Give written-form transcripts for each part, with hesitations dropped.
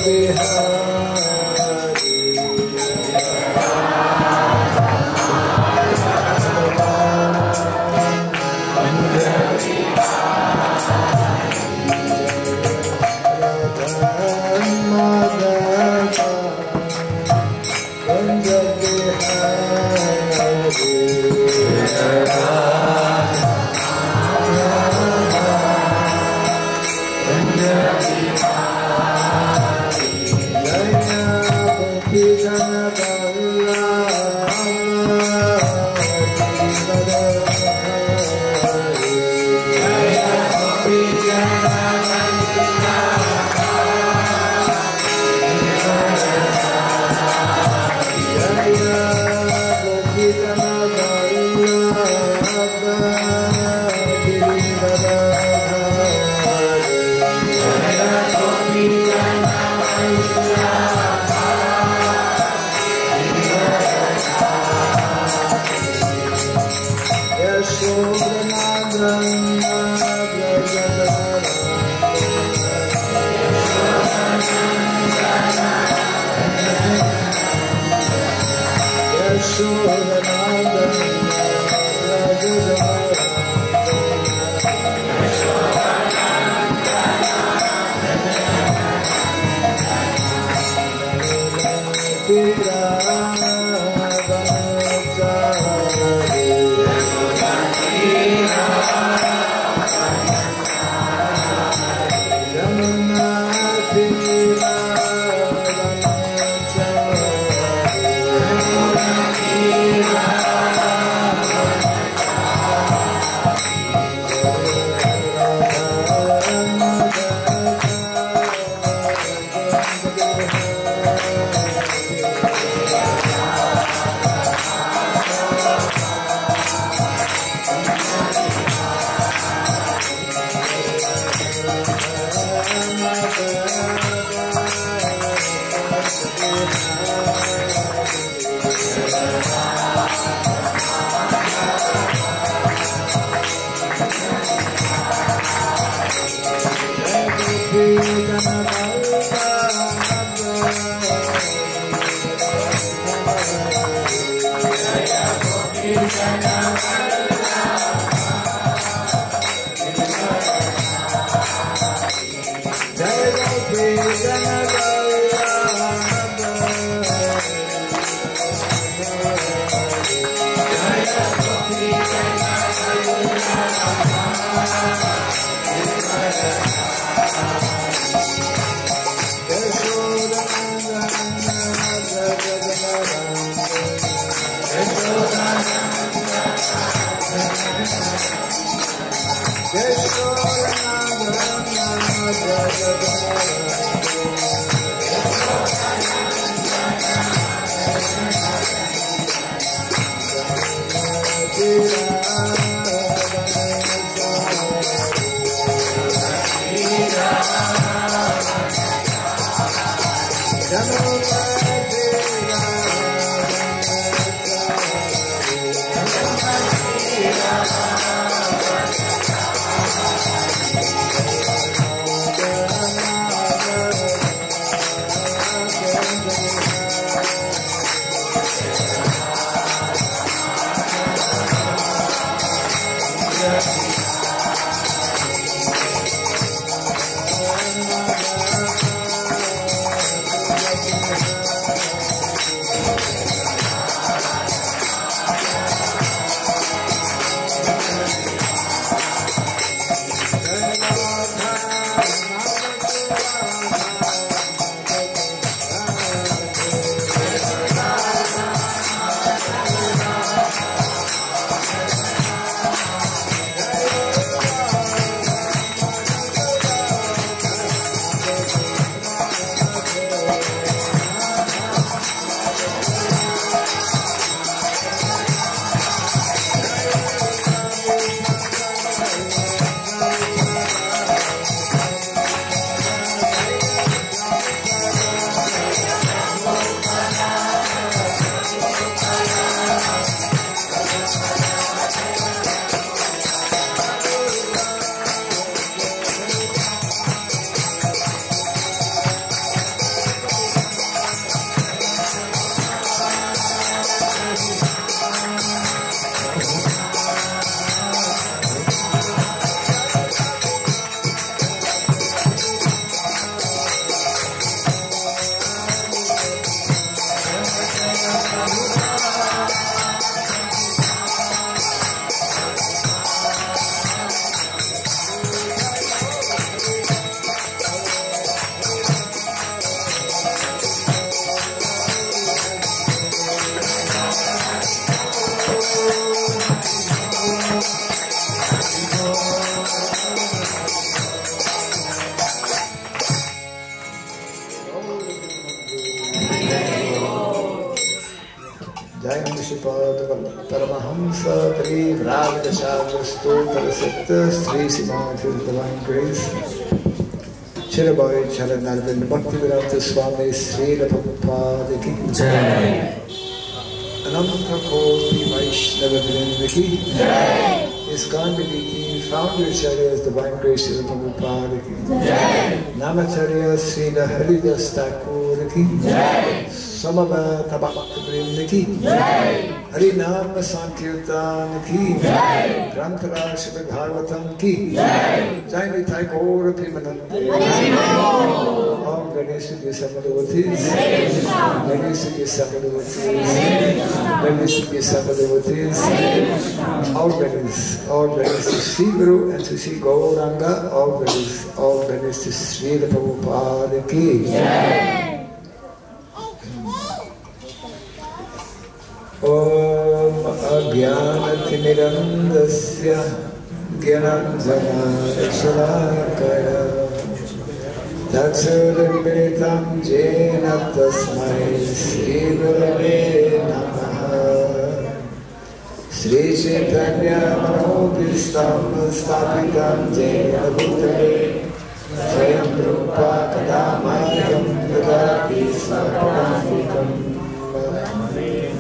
Thank you. Paramahamsa Parivragadashagrasto Parasitta Sri Simati Divine Grace Chirabai Charanarvind Bhaktivedanta Swami Srila Prabhupada Ki Jai Ananta Koti Vaishnava Vrinda Ki Jai ISKCON Ki Founder Acharyas Divine Grace Srila Prabhupada Ki Jai Namacharya Srila Haridas Thakur Ki Jai Samavata Bhakti Vrinda Ki Jai Harinam Sankirtan Ki Jai Granthara Srimad Bhagavatam Ki Jai Jai Nitai Gaur Premanande Om Ganesh Samadavatis Ganesh Samadavatis Ganesh Samadavatis All Ganesh to Sri Guru and to Sri Gauranga All Ganesh to Srila Prabhupada Ki Jai Om Ajnanatirmirandasya Gyananjana-shalakaya Tatsurimiritam Jena Tasmai Sri Gurave Namaha Sri Chaitanya Manobhistam Stapitam Jena Bhutale Swayam Rupa Kadamayam Dadati Sarvadikam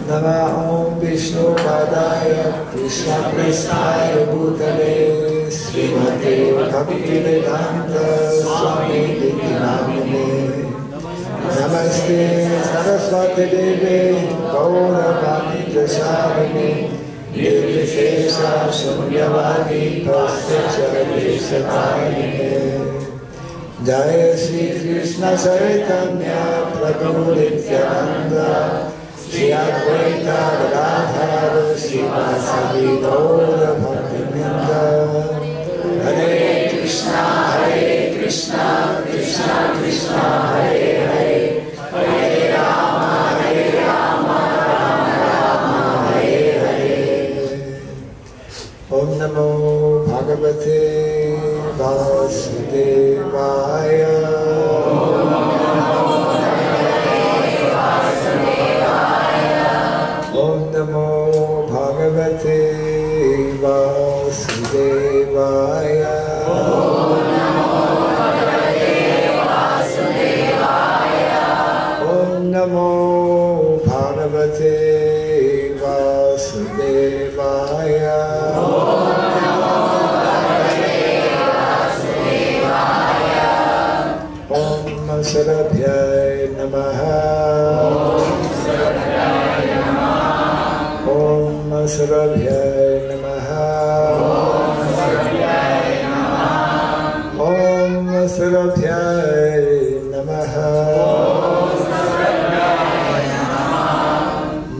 Nama Om Vishnu Padaya Krishna Prestaya Bhutale Srimate Bhaktivedanta Swami Nityanamane Namaste Saraswati Deve Gauravani Prasarine Nirvishesha Shunyavadi Pasya-Charadeshatayine Jaya Sri Krishna Chaitanya Prabhu Nityananda Shri Advaita Gadadhara Srivasadi Gaura Bhaktivinoda Hare Krishna Krishna Krishna Hare Hare Hare Rama Rama Rama Hare Hare Om Namo Bhagavate Vasudevaya Om Namo Bhagavate Vasudevaya Om Namo Bhagavate Vasudevaya Om Sarabhyay Namaha Om Sarabhyay Namaha Om Sarabhyay Namaha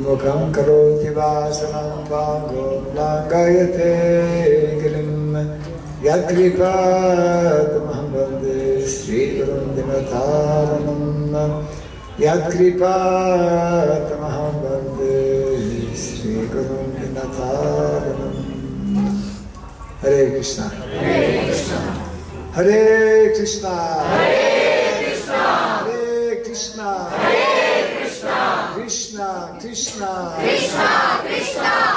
Mukham karoti vasanam vangam langayate girim Yadkripatamaham vande Sri Gurum Dinataranam Yadkripatamaham vande Sri Gurum Dinataranam Hare Krishna Hare Krishna Hare Krishna Krishna Krishna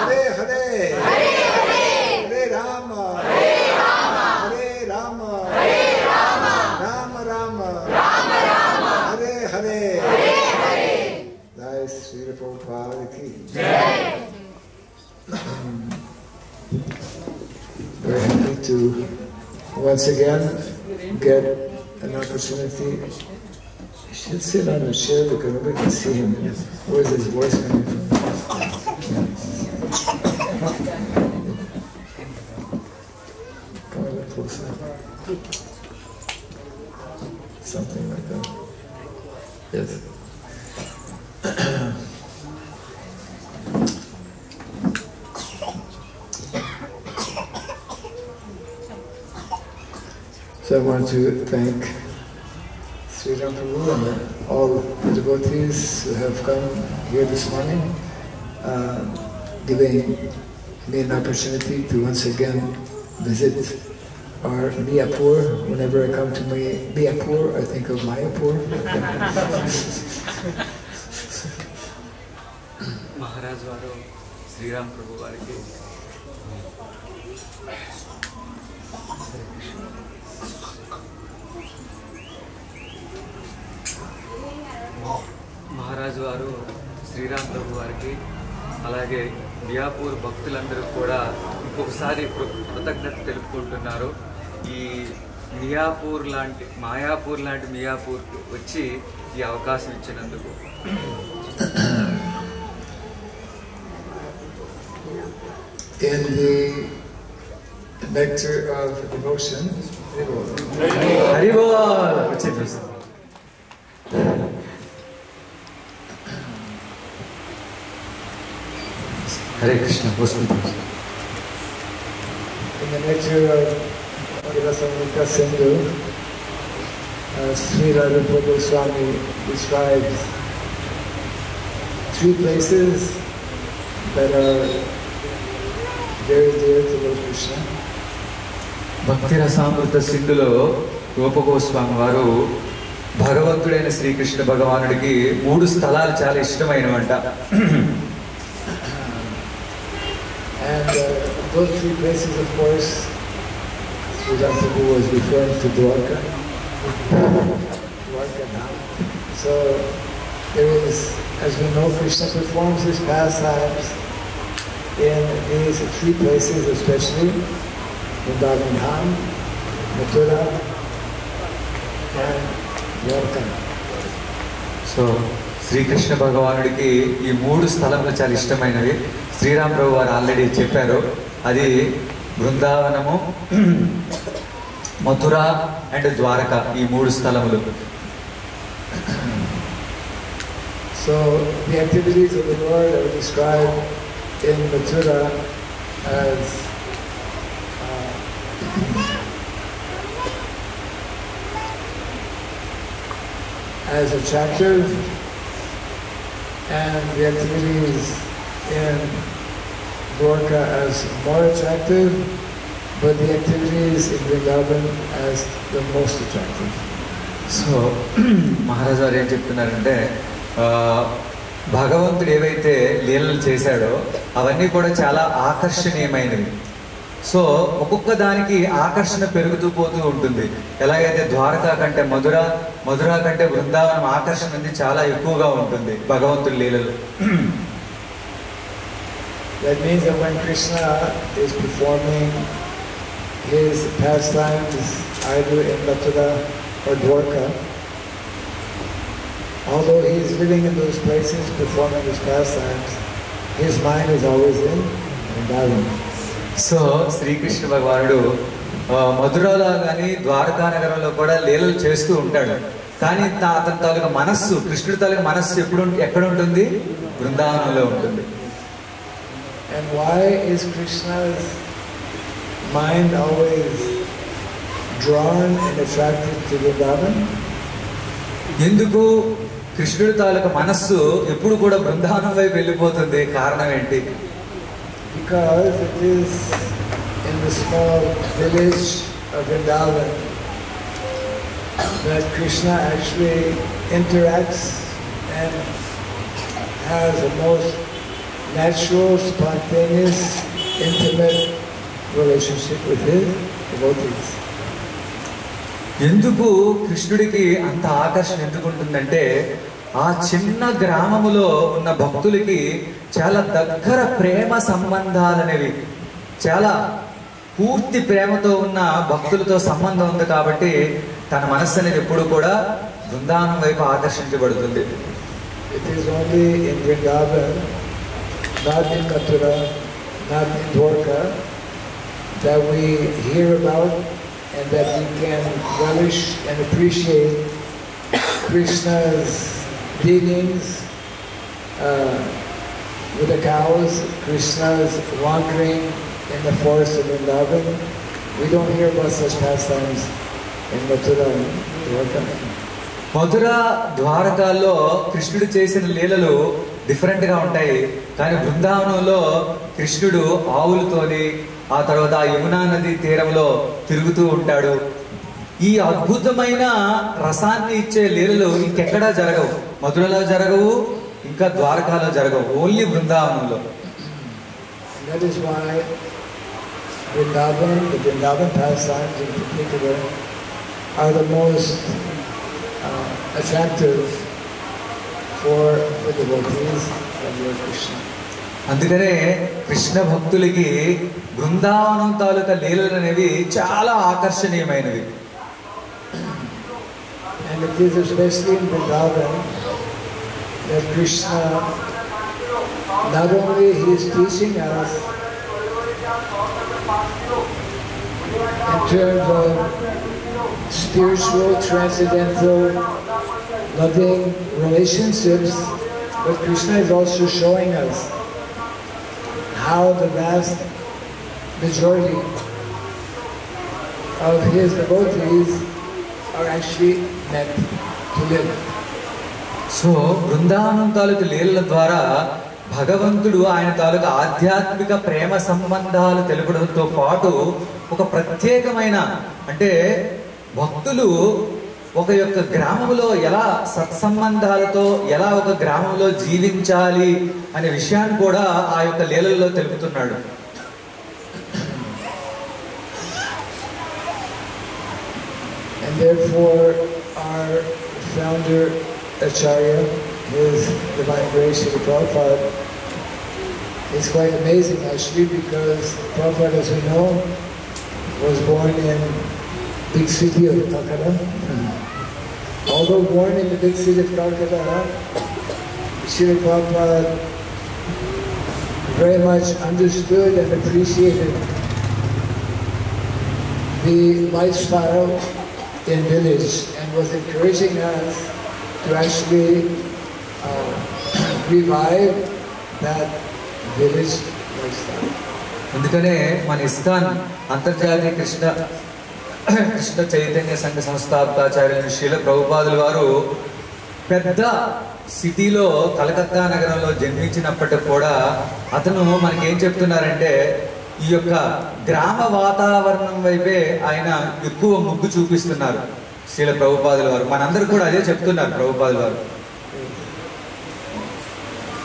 Hare Hare Hare Rama Hare Rama Rama Rama Hare Hare Jai Sri Prabhupada Ki Jai. We're happy to once again get an opportunity. He should sit on a chair because nobody can see him. Where's his voice coming from? Come a little closer. Something like that. Yes. So I want to thank Sri Ram Prabhu and all the devotees who have come here this morning, giving me an opportunity to once again visit our Mayapur. Whenever I come to Mayapur, I think of Mayapur. Maharaj వారు శ్రీరామ్ ప్రభు వారికి మహారాజు వారు శ్రీరామ్ ప్రభు వారికి అలాగే మియాపూర్ భక్తులందరూ కూడా ఇంకొకసారి కృతజ్ఞత తెలుపుకుంటున్నారు. ఈ మాయాపూర్ లాంటి మియాపూర్కి వచ్చి ఈ అవకాశం ఇచ్చినందుకు. In the nectar of devotion, Haribol. Hare Krishna. In the nectar of Rasamrita Sindhu, Sri Rupa Goswami describes 3 places that are very dear to Lord Krishna. భక్తి రసామృత సింధులో రూప గోస్వామి వారు భగవంతుడైన శ్రీకృష్ణ భగవానుడికి 3 స్థలాలు చాలా ఇష్టమైనవంట. And those 3 places, of course, Sridhar Prabhu was referring to Dwarka. So there is, as we know, Krishna performs his pastimes in these 3 places, especially Vrindavan Dham, Mathura, and Dwarka. So Srikrishna భగవానుడికి ఈ 3 స్థలములు చాలా ఇష్టమైనవి. శ్రీరామ్ ప్రభు వారు already చెప్పారు. అది బృందావనము, Mathura and Dwaraka, ఈ 3 స్థలములు. So the activities of the Lord are described in Mathura as attractive, and the activities in Dwarka as more attractive, but the activities in Vrindavan as the most attractive. So మహారాజు వారు ఏం చెప్తున్నారంటే, భగవంతుడు ఏవైతే లీలలు చేశాడో అవన్నీ కూడా చాలా ఆకర్షణీయమైనవి. సో ఒక్కొక్క దానికి ఆకర్షణ పెరుగుతూ పోతూ ఉంటుంది. ఎలాగైతే ద్వారకా కంటే మధుర కంటే బృందావనం ఆకర్షణ అనేది చాలా ఎక్కువగా ఉంటుంది భగవంతుడి లీలలు. That means that when Krishna is performing his pastimes either in Mathura or Dwarka, although he is living in those places performing his pastimes, his mind is always in Vrindavan. So Srikrishna భగవానుడు మధురలో కానీ ద్వారకా నగరంలో కూడా లీలలు చేస్తూ ఉంటాడు. కానీ అతని తాలూకా మనస్సు, కృష్ణుడి తాలూకా మనస్సు ఎక్కడ ఉంటుంది? బృందావనంలో ఉంటుంది. And why is Krishna's mind always drawn and attracted to Vrindavan? ఎందుకు కృష్ణుడి తాలూకా మనస్సు ఎప్పుడు కూడా బృందావనం వైపు వెళ్ళిపోతుంది? కారణం ఏంటి? Because it is in the small village of Vrindavan that Krishna actually interacts and has a most natural, spontaneous, intimate relationship with his devotees. ఎందుకు కృష్ణుడికి అంత ఆకర్షణ ఎందుకు ఉంటుందంటే, ఆ చిన్న గ్రామములో ఉన్న భక్తులకి చాలా దగ్గర ప్రేమ సంబంధాలనేవి, చాలా పూర్తి ప్రేమతో ఉన్న భక్తులతో సంబంధం ఉంది. కాబట్టి తన మనస్సు అనేది ఎప్పుడు కూడా బృందావనం వైపు ఆకర్షించబడుతుంది. It is only in Vrindavan, not in Mathura, not in Dwarka, that we hear about and that we can relish and appreciate Krishna's dealings with the cows, Krishna's wandering in the forest of Vrindavan. We don't hear about such pastimes in Mathura and Dwarka. మధుర ద్వారకాల్లో కృష్ణుడు చేసిన లీలలు డిఫరెంట్గా ఉంటాయి. కానీ బృందావనంలో కృష్ణుడు ఆవులతోని, ఆ తర్వాత యమునా నది తీరంలో తిరుగుతూ ఉంటాడు. ఈ అద్భుతమైన రసాన్ని ఇచ్చే లీలలు ఇంకెక్కడా జరగవు. మధురలో జరగవు, ఇంకా ద్వారకాలో జరగవు, ఓన్లీ బృందావనంలో. That is why Vrindavan, the Vrindavan pastimes in particular, are the most attractive for the devotees of Lord Krishna. అందుకనే కృష్ణ భక్తులకి బృందావనం తాలూకా లీలలు అనేవి చాలా ఆకర్షణీయమైనవి. And it is especially in Vrindavan that Krishna, not only he is teaching us in terms of spiritual, transcendental, loving relationships, but Krishna is also showing us how the vast majority of his devotees are actually meant to live. So Brindavanam తాలూకు లీలల ద్వారా భగవంతుడు ఆయన తాలూకు ఆధ్యాత్మిక ప్రేమ సంబంధాలు తెలుపడంతో పాటు ఒక ప్రత్యేకమైన, అంటే భక్తులు ఒక యొక్క గ్రామంలో ఎలా సత్సంబంధాలతో ఎలా ఒక గ్రామంలో జీవించాలి అనే విషయాన్ని కూడా ఆ యొక్క లీలల్లో తెలుపుతున్నాడు. And therefore our founder Acharya, His Divine Grace Srila Prabhupada, is quite amazing actually, because Prabhupada, as we know, was born in big city of Calcutta. Although born in the big city of Calcutta, Srila Prabhupada very much understood and appreciated the lifestyle in village and was encouraging us to actually revive that village lifestyle. అందుకనే మన ISKCON అంతర్జాతీయ కృష్ణ చైతన్య సంఘ సంస్థాపకాచార్యులు శ్రీల ప్రభుపాదుల వారు పెద్ద సిటీలో కలకత్తా నగరంలో జన్మించినప్పటికి కూడా అతను మనకేం చెప్తున్నారంటే ఈ యొక్క గ్రామ వాతావరణం వైపే ఆయన ఎక్కువ మొగ్గు చూపిస్తున్నారు శ్రీల ప్రభుపాదుల వారు. మనందరూ కూడా అదే చెప్తున్నారు ప్రభుపాదుల వారు.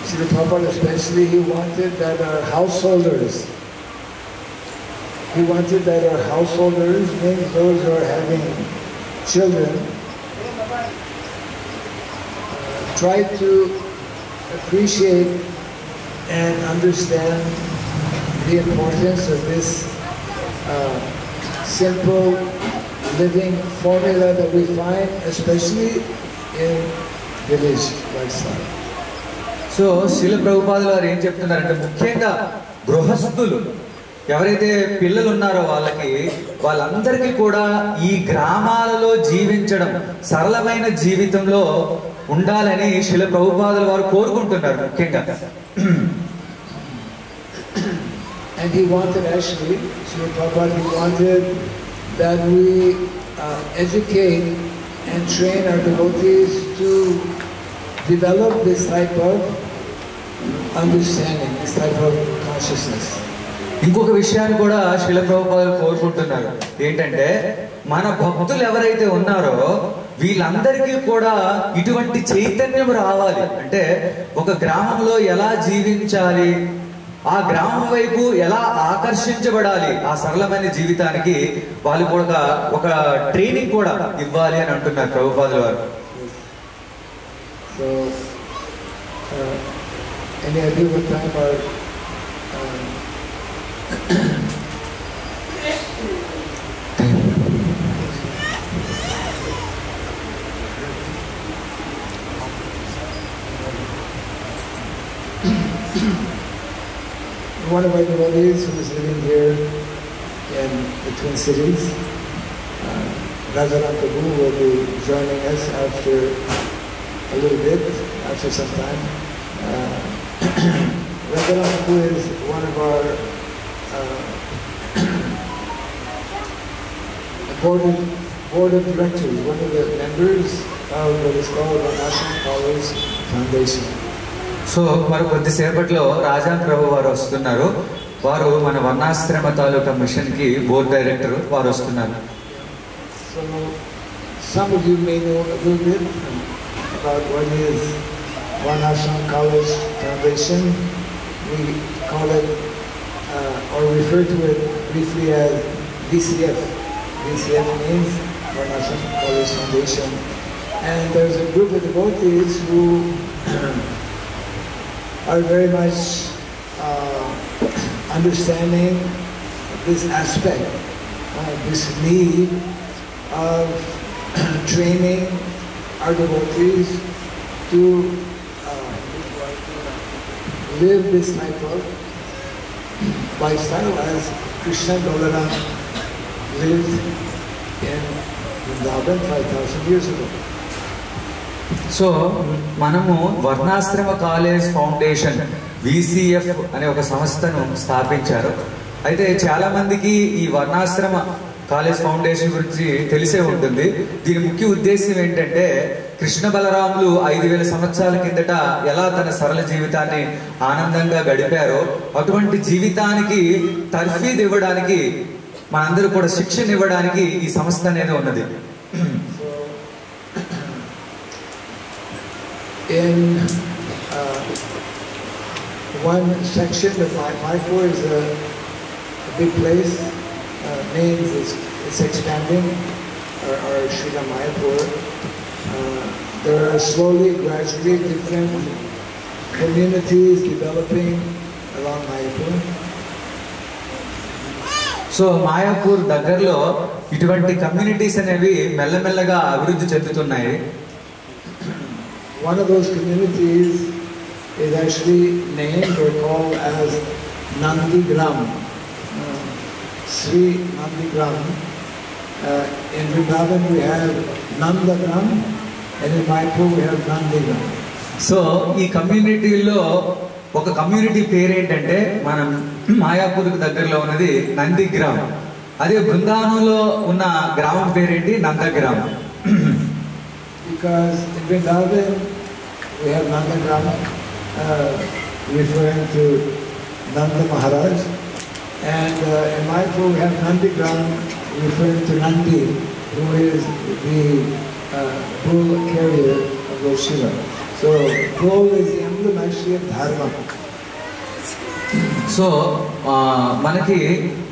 Srila Prabhupada especially, he wanted that our householders, means those who are having children, try to appreciate and understand the importance of this simple living formula that we find especially in village lifestyle. So Srila ప్రభుపాదుల వారు ఏం చెప్తున్నారంటే ముఖ్యంగా గృహస్థులు ఎవరైతే పిల్లలు ఉన్నారో వాళ్ళందరికీ కూడా ఈ గ్రామాలలో జీవించడం, సరళమైన జీవితంలో ఉండాలని శ్రీల ప్రభుపాదుల వారు కోరుకుంటున్నారు ముఖ్యంగా. And he wanted actually, Srila Prabhupada, he wanted that we educate and train our devotees to develop this type of understanding, this type of consciousness. ఇంకొక విషయాన్ని కూడా శ్రీల ప్రభుపాదులు కోరుకుంటున్నారు. ఏంటంటే మన భక్తులు ఎవరైతే ఉన్నారో వీళ్ళందరికీ కూడా ఇటువంటి చైతన్యం రావాలి. అంటే ఒక గ్రామంలో ఎలా జీవించాలి, ఆ గ్రామం వైపు ఎలా ఆకర్షించబడాలి, ఆ సరళమైన జీవితానికి వాళ్ళు కూడా ఒక ట్రైనింగ్ కూడా ఇవ్వాలి అని అంటున్నారు ప్రభుపాదుల వారు. So, any idea what time our one of our devotees who is living here in the Twin Cities, Rajaram Prabhu, will be joining us after a little bit, after some time. Rajaram Prabhu is one of our board of directors, one of the members of what is called the National Scholars Foundation. So మరి కొద్దిసేపట్లో రాజాం ప్రభు వారు వస్తున్నారు. వారు మన వర్ణాశ్రమ తాలూకా machine కి board director వారు వస్తున్నారు. So some of you may know a little bit about what is Varnashram College Foundation. We call it or refer to it briefly as VCF. VCF means Varnashram College Foundation. And there's a group of devotees who are very much understanding this aspect, this need of training our devotees to live this type of lifestyle as Krishna and Balaram lived in Vrindavan 5,000 years ago. So మనము వర్ణాశ్రమ college foundation VCF అనే ఒక సంస్థను స్థాపించారు. అయితే చాలా మందికి ఈ వర్ణాశ్రమ కాలేజ్ ఫౌండేషన్ గురించి తెలిసే ఉంటుంది. దీని ముఖ్య ఉద్దేశం ఏంటంటే కృష్ణ బలరాములు 5,000 సంవత్సరాల కిందట ఎలా తన సరళ జీవితాన్ని ఆనందంగా గడిపారో అటువంటి జీవితానికి తర్ఫీదు ఇవ్వడానికి, మనందరూ కూడా శిక్షణ ఇవ్వడానికి ఈ సంస్థ అనేది ఉన్నది. In one section of Mayapur is a big place, means it's expanding, or Srila Mayapur. There are slowly, gradually different communities developing around Mayapur. So Mayapur దగ్గరలో ఇటువంటి కమ్యూనిటీస్ అనేవి మెల్లమెల్లగా అభివృద్ధి చెందుతున్నాయి. One of those communities is actually named or called as Nandigram, Sri Nandigram. In Vrindavan we have Nandagram, and in Mayapur we have Nandigram. So ఈ కమ్యూనిటీలో ఒక community పేరు ఏంటంటే మనం మాయాపూర్కి దగ్గరలో ఉన్నది నందిగ్రామ్. అదే బృందావనంలో ఉన్న గ్రామం పేరేంటి? నందగ్రామ్. Because in Vrindavan we have Nandagram, referring to Nanda Maharaj, and in Mayapur we have Nandigram, referring to Nandi, who is the bull carrier of Lord Shiva. So bull is the emblem actually of Dharma. So మనకి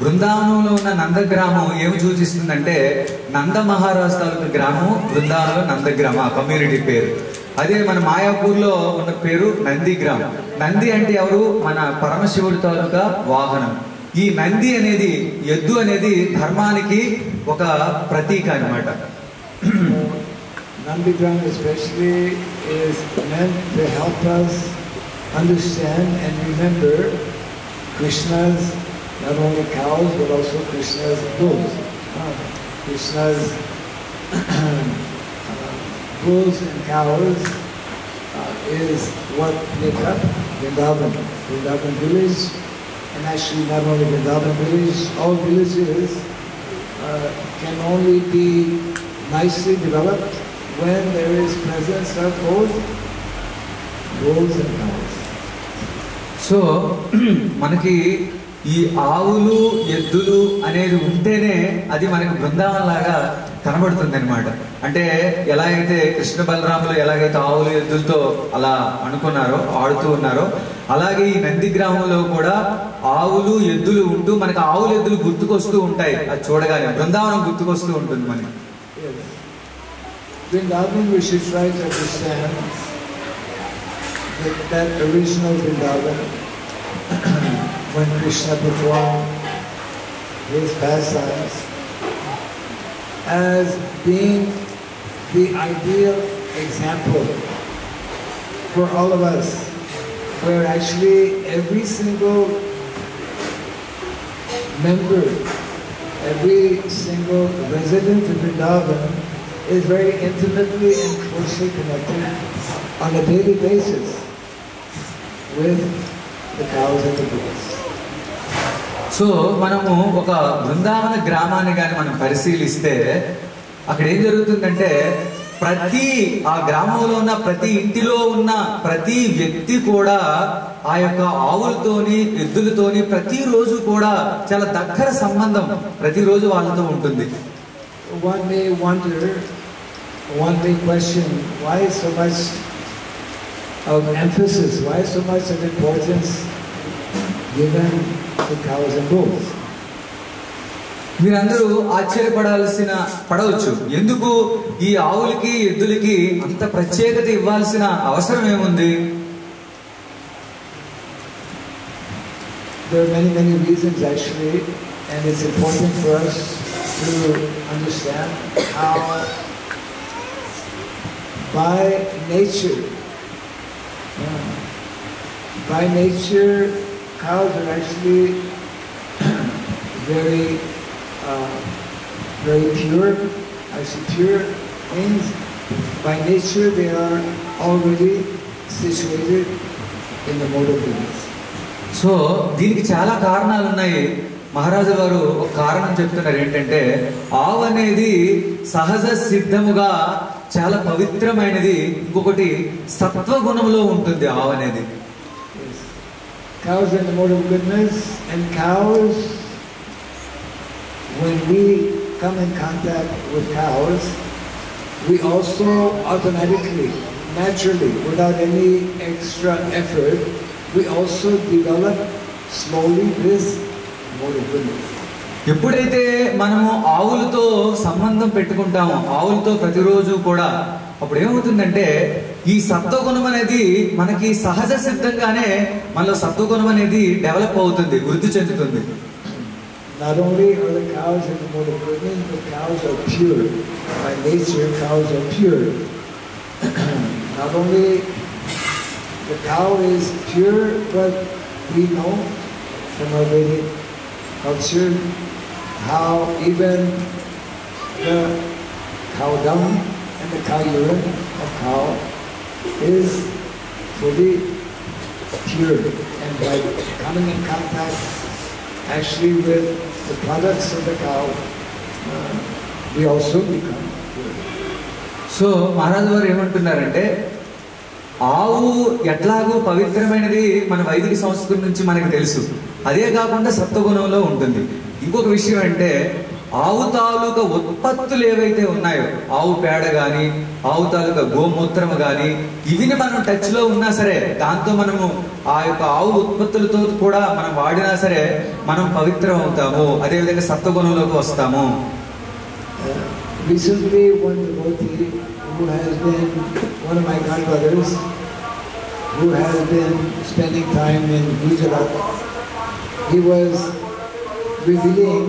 బృందావనంలో ఉన్న నందగ్రామం ఏమి సూచిస్తుందంటే నంద మహారాజ్ తాలూకా గ్రామం బృందావనంలో నందగ్రామ ఆ community పేరు. అదే మన మాయాపూర్లో ఉన్న పేరు నందిగ్రామ్. నంది అంటే ఎవరు? మన పరమశివుడి తాలూకా వాహనం. ఈ నంది అనేది, ఎద్దు అనేది ధర్మానికి ఒక ప్రతీక అన్నమాట. Nandigram especially is meant to help us understand and remember Krishna's not only cows but also Krishna's bulls. Krishna's bulls and cows is what make up Vrindavan village, and actually not only Vrindavan village, all villages can only be nicely developed when there is presence of both bulls and cows. So మనకి ఈ ఆవులు ఎద్దులు అనేది ఉంటేనే అది మనకి బృందావనం లాగా కనబడుతుంది అనమాట. అంటే ఎలా అయితే కృష్ణ బలరాములు ఎలాగైతే ఆవులు ఎద్దులతో అలా అనుకున్నారో, ఆడుతూ ఉన్నారో, అలాగే ఈ నంది గ్రామంలో కూడా ఆవులు ఎద్దులు ఉంటూ మనకి ఆవులు ఎద్దులు గుర్తుకొస్తూ ఉంటాయి. అది చూడగానే బృందావనం గుర్తుకొస్తూ ఉంటుంది మనకి. Vrindavan, we should try to understand that original Vrindavan, when Krishna performed his pastimes, as being the ideal example for all of us, where actually every single member, every single resident of Vrindavan is very intimately and closely connected on a daily basis with the cows and the bulls. So మనము ఒక బృందావన గ్రామాన్ని కానీ మనం పరిశీలిస్తే అక్కడ ఏం జరుగుతుందంటే ప్రతి ఆ గ్రామంలో ఉన్న ప్రతి ఇంటిలో ఉన్న ప్రతి వ్యక్తి కూడా ఆ యొక్క ఆవులతోని ఎద్దులతోని ప్రతిరోజు కూడా చాలా దగ్గర సంబంధం ప్రతిరోజు వాళ్ళతో ఉంటుంది. One may wonder, one may question, why so much of emphasis, why so much of importance given to cows and bulls? మీరందరూ పడవచ్చు, ఎందుకు ఈ ఆవులకి ఎద్దులకి అంత ప్రత్యేకత ఇవ్వాల్సిన అవసరం ఏముంది? There are many reasons actually, and it's important for us to understand how by nature cows are actually very pure. Actually, pure means by nature they are already situated in the mode of goodness. So దీనికి చాలా కారణాలు ఉన్నాయి. మహారాజు వారు ఒక కారణం చెప్తున్నారు ఏంటంటే, ఆవు అనేది సహజ సిద్ధముగా చాలా పవిత్రమైనది. ఇంకొకటి సత్వగుణంలో ఉంటుంది ఆవు అనేది. Cows are in the mode of goodness, and cows, when we come in contact with cows, we also automatically, naturally, without any extra effort, we also develop slowly this mode of goodness. ఎప్పుడైతే మనము ఆవులతో సంబంధం పెట్టుకుంటామో, ఆవులతో ప్రతిరోజు కూడా, అప్పుడు ఏమవుతుందంటే ఈ సత్వగుణం అనేది మనకి సహజ సిద్ధంగానే మనలో సత్వగుణం అనేది డెవలప్ అవుతుంది, వృద్ధి చెందుతుంది. Not only are the cows in the mode of goodness, but cows are pure. By nature, cows are pure. Not only the cow is pure, but we know from our Vedic culture how even the cow dung and the cow urine of cow is fully pure, and by coming in contact actually with the products of the cow, we also become pure. So మహారాజు వారు ఏమంటున్నారంటే, ఆవు ఎట్లాగో పవిత్రమైనది మన వైదిక సంస్కృతి నుంచి మనకు తెలుసు, అదే కాకుండా సత్వగుణంలో ఉంటుంది. ఇంకొక విషయం అంటే, ఆవు తాలూకా ఉత్పత్తులు ఏవైతే ఉన్నాయో, ఆవు పేడ కానీ, ఆవు తాలూకా గోమూత్రం కానీ, ఇవిని మనం టచ్ లో ఉన్నా సరే, దాంతో మనము ఆ యొక్క ఆవు ఉత్పత్తులతో కూడా మనం వాడినా సరే మనం పవిత్రం అవుతాము, అదేవిధంగా సత్వగుణంలోకి వస్తాము. Recently, one devotee who has been one of my godbrothers, who has been spending time in Gujarat, he was revealing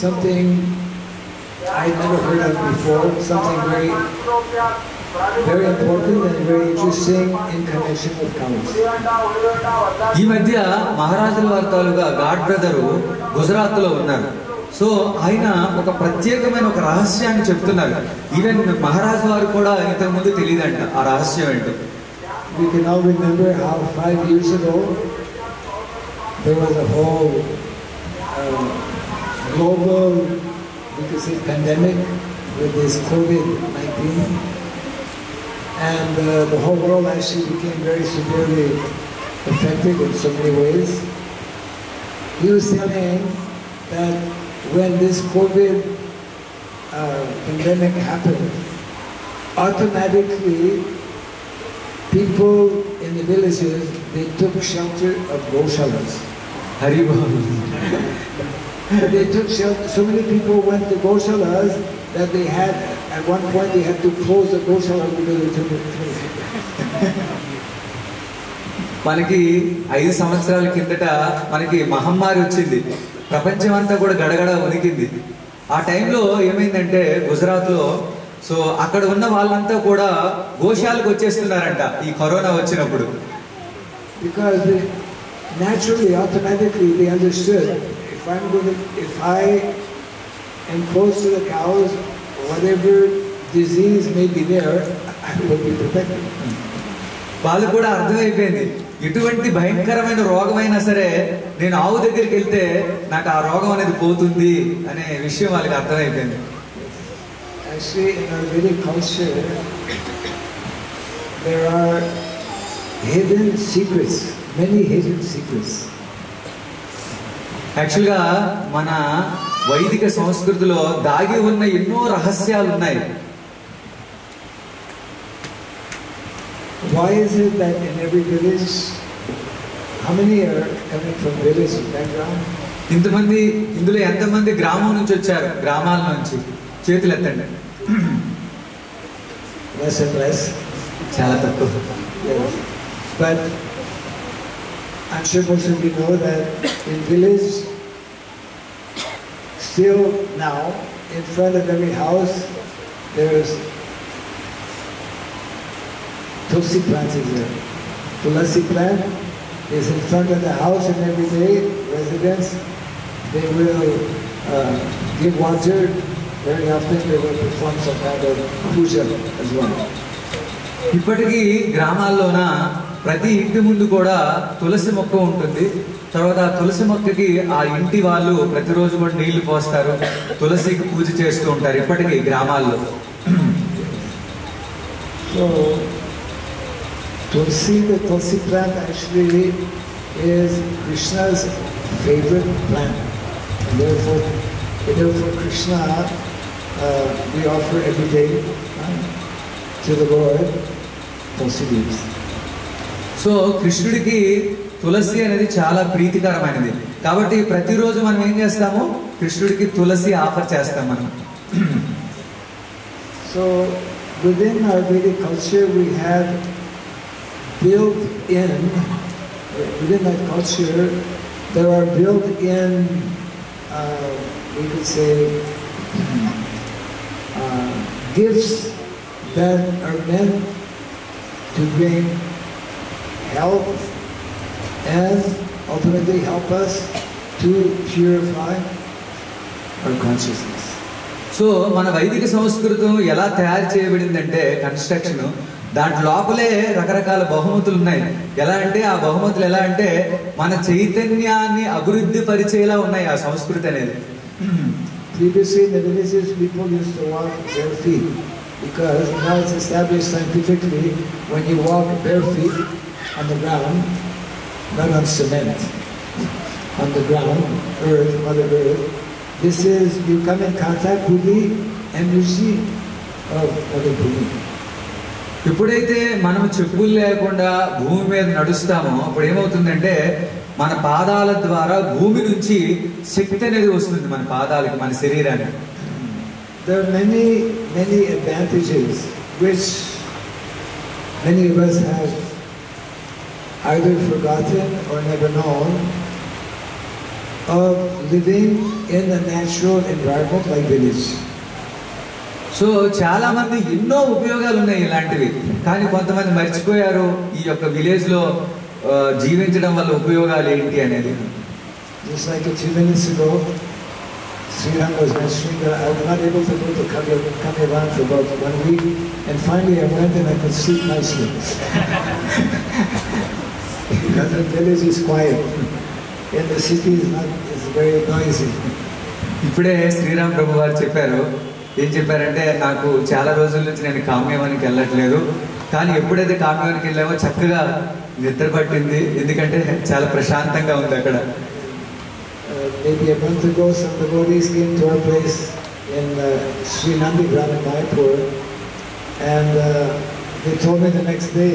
something I never heard of before, something very important and very interesting in connection with cows. ఈ మధ్య మహారాజుల వారి తాలూకా God brother Gujarat లో ఉన్నారు. So ఆయన ఒక ప్రత్యేకమైన ఒక రహస్యాన్ని చెప్తున్నారు. ఈవెన్ మహారాజు వారు కూడా ఇంతకు ముందు తెలియదంట ఆ రహస్యం ఏంటో. We can all remember how 5 years ago there was a whole global, we could say, pandemic with this COVID-19, and the whole world actually became very severely affected in so many ways. He was saying that when this COVID pandemic happened, automatically people in the villages, they took shelter of goshalas. They took shelter. So many people went to goshalas that they had, at one point they had to close the goshala because they took it. మనకి 5 సంవత్సరాల కిందట మనకి మహమ్మారి వచ్చింది, ప్రపంచం అంతా కూడా గడగడ వణికింది. ఆ టైంలో ఏమైందంటే గుజరాత్ లో, సో అక్కడ ఉన్న వాళ్ళంతా కూడా గోశాలకు వచ్చేస్తున్నారంట ఈ కరోనా వచ్చినప్పుడు. Because they, naturally, automatically they understood, if I am close to the cows, whatever disease may be there, I will be protected. వాళ్ళు కూడా అర్థమైపోయింది, ఎటువంటి భయంకరమైన రోగమైనా సరే నేను ఆవు దగ్గరికి వెళ్తే నాకు ఆ రోగం అనేది పోతుంది అనే విషయం వాళ్ళకి అర్థమైపోయింది. Actually, in our Vedic culture, there are hidden secrets, many hidden secrets. యాక్చువల్గా మన వైదిక సంస్కృతిలో దాగి ఉన్న ఎన్నో రహస్యాలు ఉన్నాయి. Why is it that in every village, how many are coming from village background? ఇంతమంది ఇందులో ఎంతమంది గ్రామం నుంచి వచ్చారు? గ్రామాల నుంచి చేతులు ఎత్తండి. Less and less. చాలా తక్కువ. Yes. But I'm sure most of you know that in village, still now, in front of every house, there's tulsi plant is there. Tulsi plant is in front of the house, and every day residents, they will give water. Very often they will perform some kind of puja as well. ఇప్పటికీ గ్రామాల్లోన ప్రతి ఇంటి ముందు కూడా తులసి మొక్క ఉంటుంది. తర్వాత ఆ తులసి మొక్కకి ఆ ఇంటి వాళ్ళు ప్రతిరోజు కూడా నీళ్లు పోస్తారు, తులసికి పూజ చేస్తూ ఉంటారు ఇప్పటికీ గ్రామాల్లో. So tulsi, the tulsi plant actually is Krishna's favorite plant. And therefore Krishna, we offer every day to the Lord tulsi leaves. So కృష్ణుడికి తులసి అనేది చాలా ప్రీతికరమైనది కాబట్టి ప్రతిరోజు మనం ఏం చేస్తాము? కృష్ణుడికి తులసి ఆఫర్ చేస్తాం మనం. So within our Vedic culture, we have built in, within that culture, there are built in, we could say, gifts that are meant to bring help and ultimately help us to purify our consciousness. So మన వైదిక సంస్కృతం ఎలా తయారు చేయబడిందంటే construction దాంట్లో లోపలే రకరకాల బహుమతులు ఉన్నాయి. ఎలా అంటే ఆ బహుమతులు ఎలా అంటే మన చైతన్యాన్ని అభివృద్ధి పరిచేలా ఉన్నాయి ఆ సంస్కృతి అనేది. Previously in the villages people used to walk bare feet because now it's established scientifically when you walk bare feet on the ground, not on cement, on the ground, earth, Mother Earth, this is, you come in contact with the energy of Mother Bhumi. ఎప్పుడైతే మనం చెప్పులు లేకుండా భూమి మీద నడుస్తామో అప్పుడు ఏమవుతుందంటే మన పాదాల ద్వారా భూమి నుంచి శక్తి అనేది వస్తుంది మన పాదాలకి, మన శరీరానికి. There are many advantages which many of us have either forgotten or never known of living in a natural environment like village. So చాలా మంది ఎన్నో ఉపయోగాలు ఉన్నాయి ఇలాంటివి, కానీ కొంతమంది మర్చిపోయారు ఈ యొక్క విలేజ్ లో జీవించడం వల్ల ఉపయోగాలు ఏంటి అనేది. Just like a few minutes ago, Sriram was mentioning that I was not able to go to Kamyavan for about 1 week, and finally I went and I could sleep nicely. Because the village is quiet, and the city is very noisy. ఇప్పుడే శ్రీరామ్ ప్రభు వారు చెప్పారు, ఏం చెప్పారంటే నాకు చాలా రోజుల నుంచి నేను కామ్యవానికి వెళ్ళట్లేదు, కానీ ఎప్పుడైతే కామ్యవానికి వెళ్ళామో చక్కగా నిద్ర పట్టింది, ఎందుకంటే చాలా ప్రశాంతంగా ఉంది అక్కడ. Maybe a month ago some devotees came to our place in Sri Nandigram in Mayapur, and they told me the next day,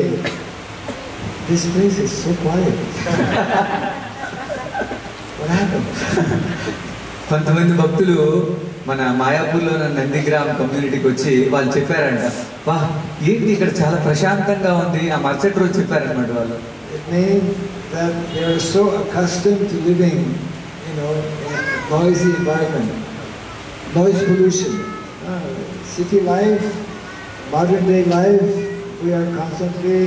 this place is so quiet. What happened? కొంతమంది భక్తులు మన మాయాపూర్లో నందిగ్రామ్ కమ్యూనిటీకి వచ్చి వాళ్ళు చెప్పారంట, వా ఏంటి ఇక్కడ చాలా ప్రశాంతంగా ఉంది. ఆ మరుసటి రోజు చెప్పారనమాట వాళ్ళు. It means that they are so accustomed to living, in a noisy environment, noise pollution, city life, modern day life. We are constantly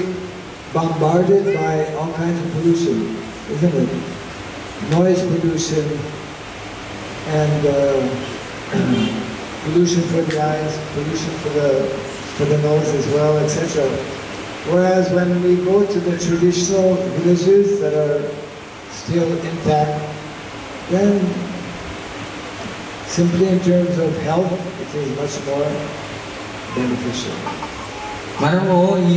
bombarded by all kinds of pollution, isn't it? Noise pollution and pollution for the eyes, pollution for the nose as well, etc. Whereas when we go to the traditional villages that are still intact, then simply in terms of health, it is much more beneficial. మనము ఈ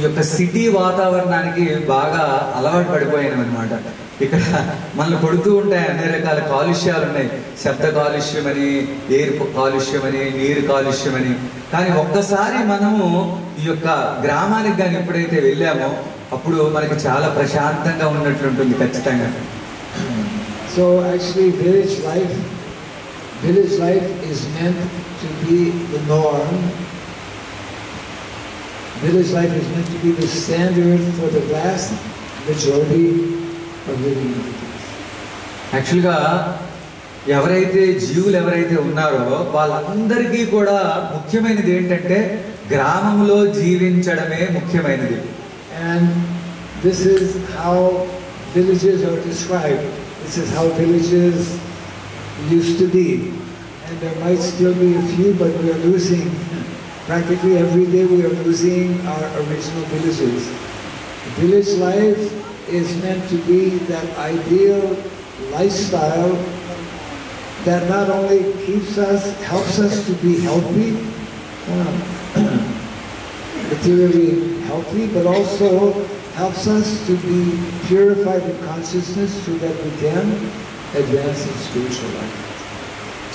యొక్క city వాతావరణానికి బాగా అలవాటు పడిపోయాం అనమాట. ఇక్కడ మనల్ని కొడుతూ ఉంటాయి, అన్ని రకాల కాలుష్యాలు ఉన్నాయి. శబ్ద కాలుష్యం అని, ఎయిర్ కాలుష్యం అని, నీరు కాలుష్యం అని. కానీ ఒక్కసారి మనము ఈ యొక్క గ్రామానికి కానీ ఎప్పుడైతే వెళ్ళామో అప్పుడు మనకి చాలా ప్రశాంతంగా ఉన్నట్లుంటుంది ఖచ్చితంగా. So actually village life is meant to be the norm. Village life is meant to be the standard for the vast majority of living entities. యాక్చువల్గా జీవులు ఎవరైతే ఉన్నారో వాళ్ళందరికీ కూడా ముఖ్యమైనది ఏంటంటే గ్రామంలో జీవించడమే ముఖ్యమైనది. And this is how villages are described. This is how villages used to be. And there might still be a few, but we are losing. Practically every day we are losing our original villages. Village life is meant to be that ideal lifestyle that not only helps us to be healthy, materially healthy, but also helps us to be purified in consciousness so that we can advance in spiritual life.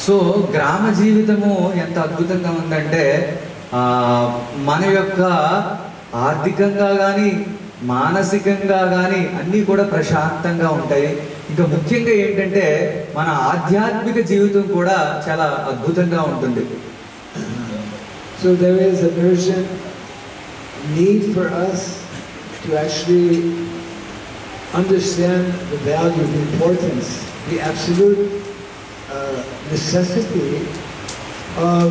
So గ్రామ జీవితము ఎంత అద్భుతంగా ఉందంటే మన యొక్క ఆర్థికంగా కానీ మానసికంగా కానీ అన్నీ కూడా ప్రశాంతంగా ఉంటాయి. ఇంకా ముఖ్యంగా ఏంటంటే మన ఆధ్యాత్మిక జీవితం కూడా చాలా అద్భుతంగా ఉంటుంది. So there is an urgent need for us to actually understand the value, the importance, the absolute necessity of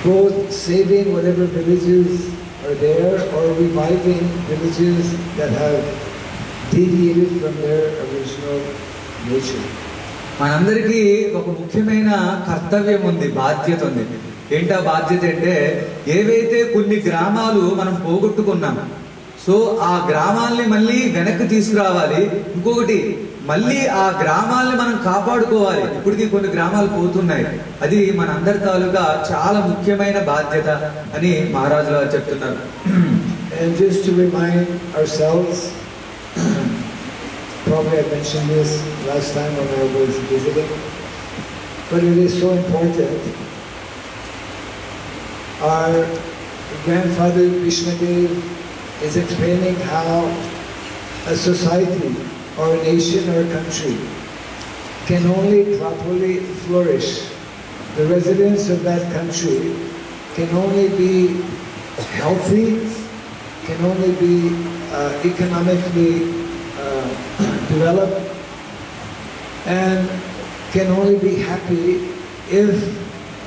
both saving whatever villages are there or reviving villages that have deviated from their original nature. మనందరికీ ఒక ముఖ్యమైన కర్తవ్యం ఉంది, బాధ్యత ఉంది. ఏంటా బాధ్యత అంటే ఏవైతే కొన్ని గ్రామాలు మనం పోగొట్టుకున్నాం, సో ఆ గ్రామాల్ని మళ్ళీ వెనక్కి తీసుకురావాలి. ఇంకొకటి మళ్ళీ ఆ గ్రామాల్ని మనం కాపాడుకోవాలి. ఇప్పటికీ కొన్ని గ్రామాలు పోతున్నాయి, అది మన అందరి తాలూకా చాలా ముఖ్యమైన బాధ్యత అని మహారాజుల వారు చెప్తున్నారు. And just to remind ourselves, probably I mentioned this last time when I was visiting, but it is so important. Our grandfather Vishmadev is explaining how a society or a nation or a country can only properly flourish. The residents of that country can only be healthy, can only be economically developed, and can only be happy if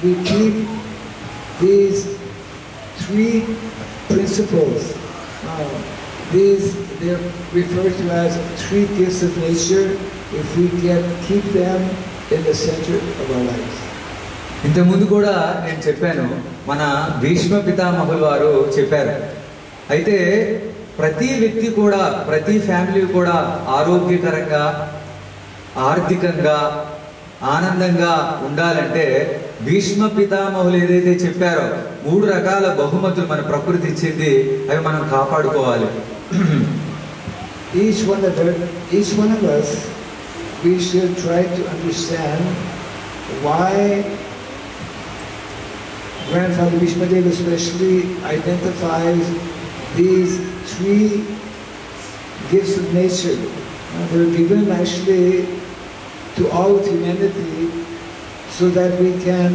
we keep these three principles. They're referred to as three gifts of nature. If we can keep them in the center of our lives. ఇంతకుముందు కూడా నేను చెప్పాను, మన భీష్మ పితామహులు వారు చెప్పారు. అయితే ప్రతి వ్యక్తి కూడా, ప్రతి ఫ్యామిలీ కూడా ఆరోగ్యకరంగా, ఆర్థికంగా, ఆనందంగా ఉండాలంటే భీష్మ పితామహులు ఏదైతే చెప్పారో 3 రకాల బహుమతులు మన ప్రకృతి ఇచ్చింది, అవి మనం కాపాడుకోవాలి. Each one of us, we should try to understand why Grandfather Vishmadev especially identifies these 3 gifts of nature. They're given actually to all of humanity so that we can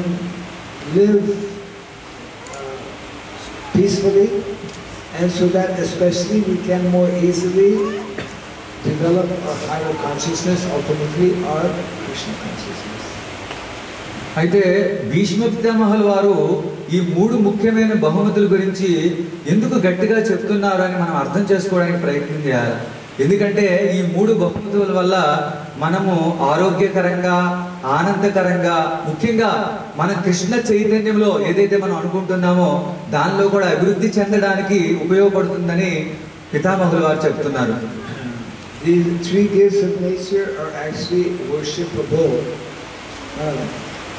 live peacefully, and so that especially we can more easily develop a higher consciousness, ultimately our Krishna consciousness. అయితే భీష్మ పితామహులు వారు ఈ 3 ముఖ్యమైన బహుమతుల గురించి ఎందుకు గట్టిగా చెప్తున్నారు అని మనం అర్థం చేసుకోవడానికి ప్రయత్నం చేయాలి. ఎందుకంటే ఈ 3 బహుమతుల వల్ల మనము ఆరోగ్యకరంగా, ఆనందకరంగా, ముఖ్యంగా మన కృష్ణ చైతన్యంలో ఏదైతే మనం అనుకుంటున్నామో దానిలో కూడా అభివృద్ధి చెందడానికి ఉపయోగపడుతుందని పితామహులు వారు చెప్తున్నారు. These 3 gifts of nature are actually worshipable.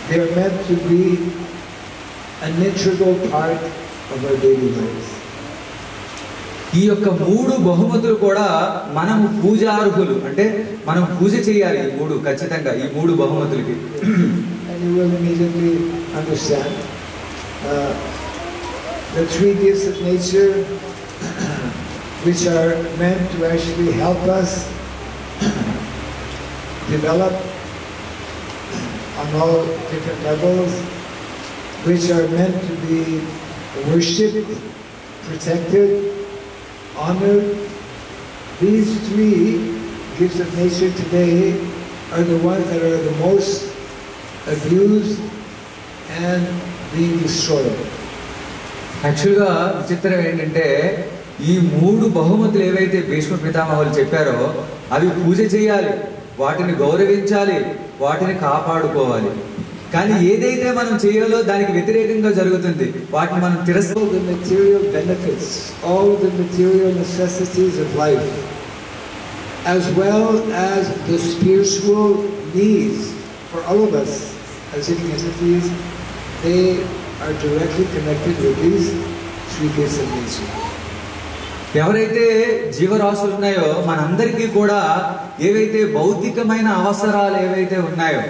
They are meant to be an integral part of our daily lives. ఈ యొక్క మూడు బహుమతులు కూడా మనము పూజార్హులు, అంటే మనం పూజ చేయాలి ఈ మూడు, ఖచ్చితంగా ఈ మూడు బహుమతులకి. And you will immediately understand the three gifts of nature which are meant to actually help us develop on all different levels, which are meant to be worshipped, protected, honored. These three gifts of nature today are the ones that are the most abused and being destroyed. యాక్చువల్గా విచిత్రం ఏంటంటే ఈ మూడు బహుమతులు ఏవైతే భీష్మ పితామహులు చెప్పారో అవి పూజ చేయాలి, వాటిని గౌరవించాలి, వాటిని కాపాడుకోవాలి. కానీ ఏదైతే మనం చేయాలో దానికి వ్యతిరేకంగా జరుగుతుంది, వాటిని మనం all the material benefits, all the material necessities of life, as well as the spiritual needs for all of us as living entities, they are directly connected with these three gifts of nature. ఎవరైతే జీవరాశులు ఉన్నాయో మనందరికీ కూడా ఏవైతే భౌతికమైన అవసరాలు ఏవైతే ఉన్నాయో,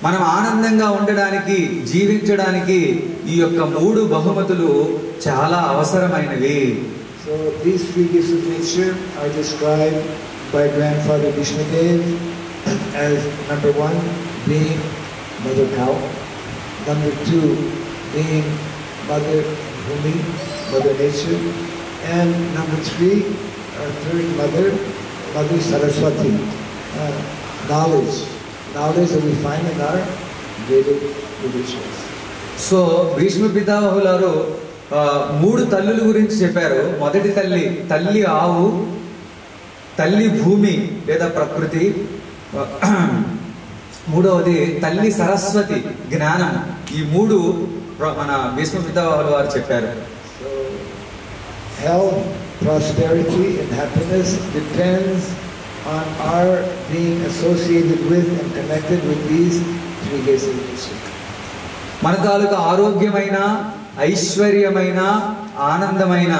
మనం ఆనందంగా ఉండడానికి, జీవించడానికి ఈ యొక్క మూడు బహుమతులు చాలా అవసరమైనవి. So these three gifts of nature are described by Grandfather Vishnudev as number one being Mother Cow, number two being Mother Bhumi, Mother Nature, and number three, our third mother, Mother Saraswati, knowledge that we find in our Vedic traditions. So Bhishma పితామహులారు మూడు తల్లుల గురించి చెప్పారు. మొదటి తల్లి, తల్లి ఆవు, తల్లి భూమి లేదా ప్రకృతి, మూడవది తల్లి సరస్వతి జ్ఞానం. ఈ మూడు మన భీష్మ పితామహుల వారు చెప్పారు. Health, prosperity, and happiness depends on our being associated with and connected with these three gifts of nature. మన తాలూకు ఆరోగ్యమైన, ఐశ్వర్యమైన, ఆనందమైన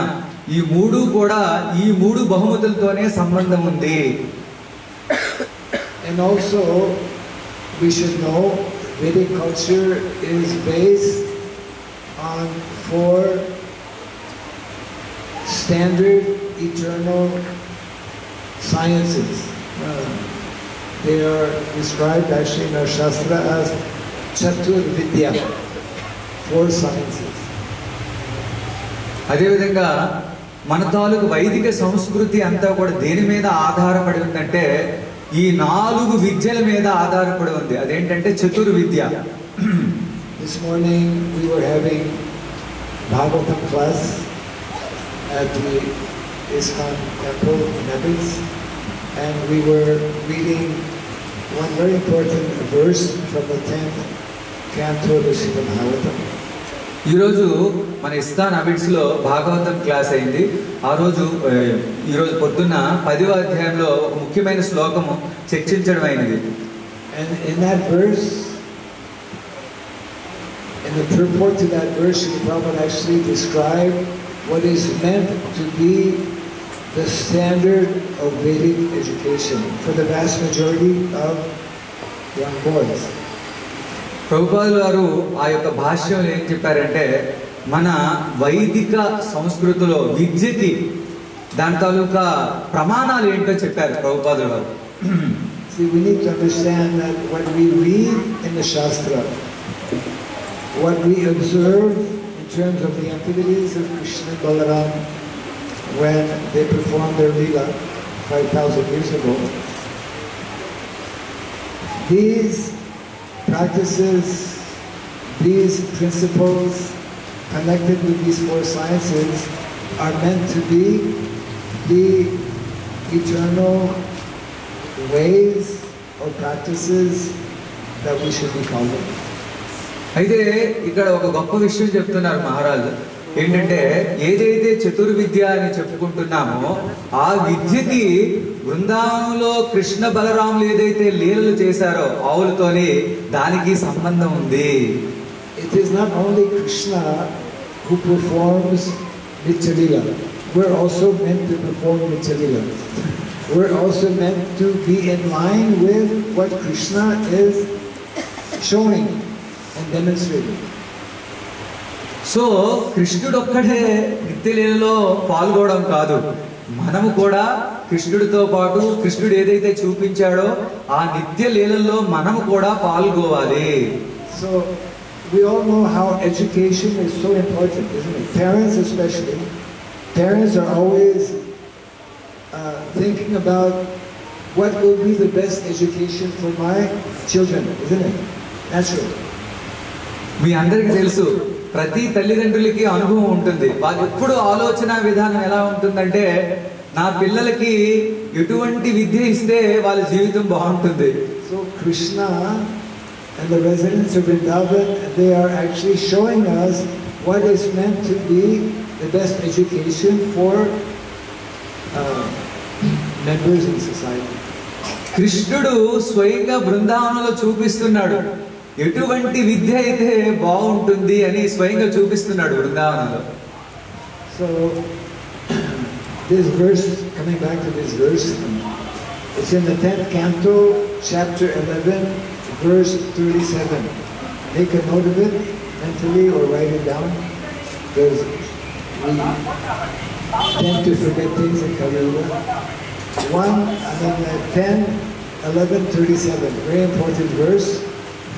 ఈ మూడు కూడా ఈ మూడు బహుమతులతోనే సంబంధం ఉంది. And also we should know Vedic culture is based on four standard eternal sciences. They are described actually in our Shastra as Chatur Vidya, four sciences. అదేవిధంగా మన తాలూకు వైదిక సంస్కృతి అంతా కూడా దేని మీద ఆధారపడి ఉందంటే ఈ నాలుగు విద్యల మీద ఆధారపడి ఉంది. అదేంటంటే చతుర్విద్య. This morning we were having Bhagavatam class at the ISKCON temple in Nevis, and we were reading one very important verse from the 10th canto of the Srimad Bhagavatam. ఈరోజు మన ఇస్కాన్ అబిడ్స్ లో భాగవతం క్లాస్ అయింది. ఈరోజు పొద్దున్న 10వ అధ్యాయంలో ఒక ముఖ్యమైన శ్లోకము చర్చించడం అయినది. And in that verse, in the purport to that verse, the Prabhupada actually described what is meant to be the standard of Vedic education for the vast majority of young boys. ప్రభుపాదులు వారు ఆ యొక్క భాష్యంలో ఏం చెప్పారంటే మన వైదిక సంస్కృతిలో విద్యకి దాని తాలూకా ప్రమాణాలు ఏంటో చెప్పారు ప్రభుపాదులు వారు. See, we need to understand that what we read in the Shastra, what we observe in terms of the activities of Krishna and Balaram when they performed their Leela 5,000 years ago, these practices, these principles connected with these four sciences are meant to be the eternal ways or practices that we should be following. అయితే ఇక్కడ ఒక గొప్ప విషయం చెప్తున్నారు మహారాజు. ఏంటంటే ఏదైతే చతుర్విద్య అని చెప్పుకుంటున్నామో ఆ విద్యకి బృందావనంలో కృష్ణ బలరాములు ఏదైతే లీలలు చేశారో ఆవులతోని దానికి సంబంధం ఉంది. It is not only Krishna who performs Nitya Leela. we're also meant to perform Nitya Leela. We're also meant to be in line with what Krishna is showing and demonstrating. So కృష్ణుడు ఒక్కడే నిత్యలీలలో పాల్గొనడం కాదు, మనము కూడా కృష్ణుడితో పాటు కృష్ణుడు ఏదైతే చూపించాడో ఆ నిత్య లీలల్లో మనము కూడా పాల్గొవాలి. So we all know how education is so important, isn't it? Parents especially. Parents are always thinking about what will be the best education for my children, isn't it? Naturally. మీ అందరికీ తెలుసు, ప్రతి తల్లిదండ్రులకి అనుభవం ఉంటుంది. వాళ్ళు ఎప్పుడు ఆలోచన విధానం ఎలా ఉంటుందంటే, నా పిల్లలకి ఎటువంటి విద్య ఇస్తే వాళ్ళ జీవితం బాగుంటుంది. So Krishna and the residents of Vrindavan, they are actually showing us what is meant to be the best education for members in society. కృష్ణుడు స్వయంగా బృందావనంలో చూపిస్తున్నాడు ఎటువంటి విద్య అయితే బాగుంటుంది అని స్వయంగా చూపిస్తున్నాడు బృందావనంలో. So this verse, coming back to this verse, it's in the 10th canto, chapter 11, verse 37. Make a note of it mentally or write it down, because we tend to forget things in Kali Yuga. 10:11:37, very important verse,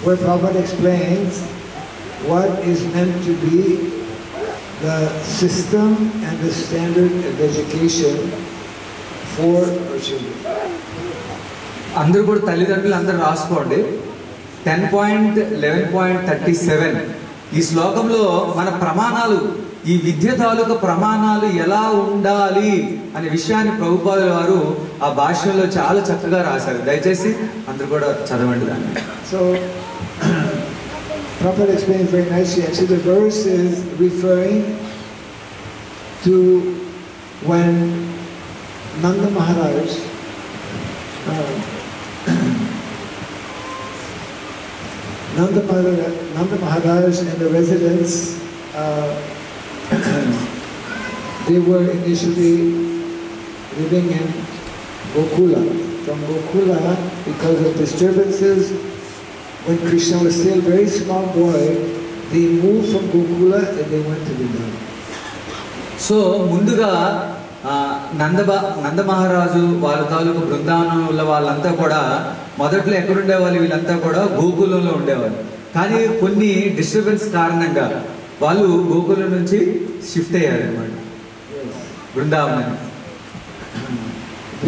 where Prabhupada explains what is meant to be the system and the standard of education for our children. అందరూ కూడా తల్లిదండ్రులు అందరూ రాసుకోండి. 10.11.37 ఈ శ్లోకంలో మన ప్రమాణాలు, ఈ విద్య తాలూకు ప్రమాణాలు ఎలా ఉండాలి అనే విషయాన్ని ప్రభుపాదుల వారు ఆ భాషలో చాలా చక్కగా రాశారు. దయచేసి అందరూ కూడా చదవండి దాన్ని. So Prabhupada explains very nicely. Actually, the verse is referring to when Nanda Maharaj Nanda Maharaj and the residents, they were initially living in Gokula. From Gokula, because of disturbances, when Krishna was still a very small boy, they moved from Gokula and they went to Vrindavan. So ముందుగా నంద మహారాజు వాళ్ళ తాలూకు బృందావనంలో వాళ్ళంతా కూడా మొదట్లో ఎక్కడుండేవాళ్ళు, వీళ్ళంతా కూడా గోకులంలో ఉండేవాళ్ళు. కానీ కొన్ని డిస్టర్బెన్స్ కారణంగా వాళ్ళు గోకులం నుంచి షిఫ్ట్ అయ్యారు అన్నమాట Brindavanam.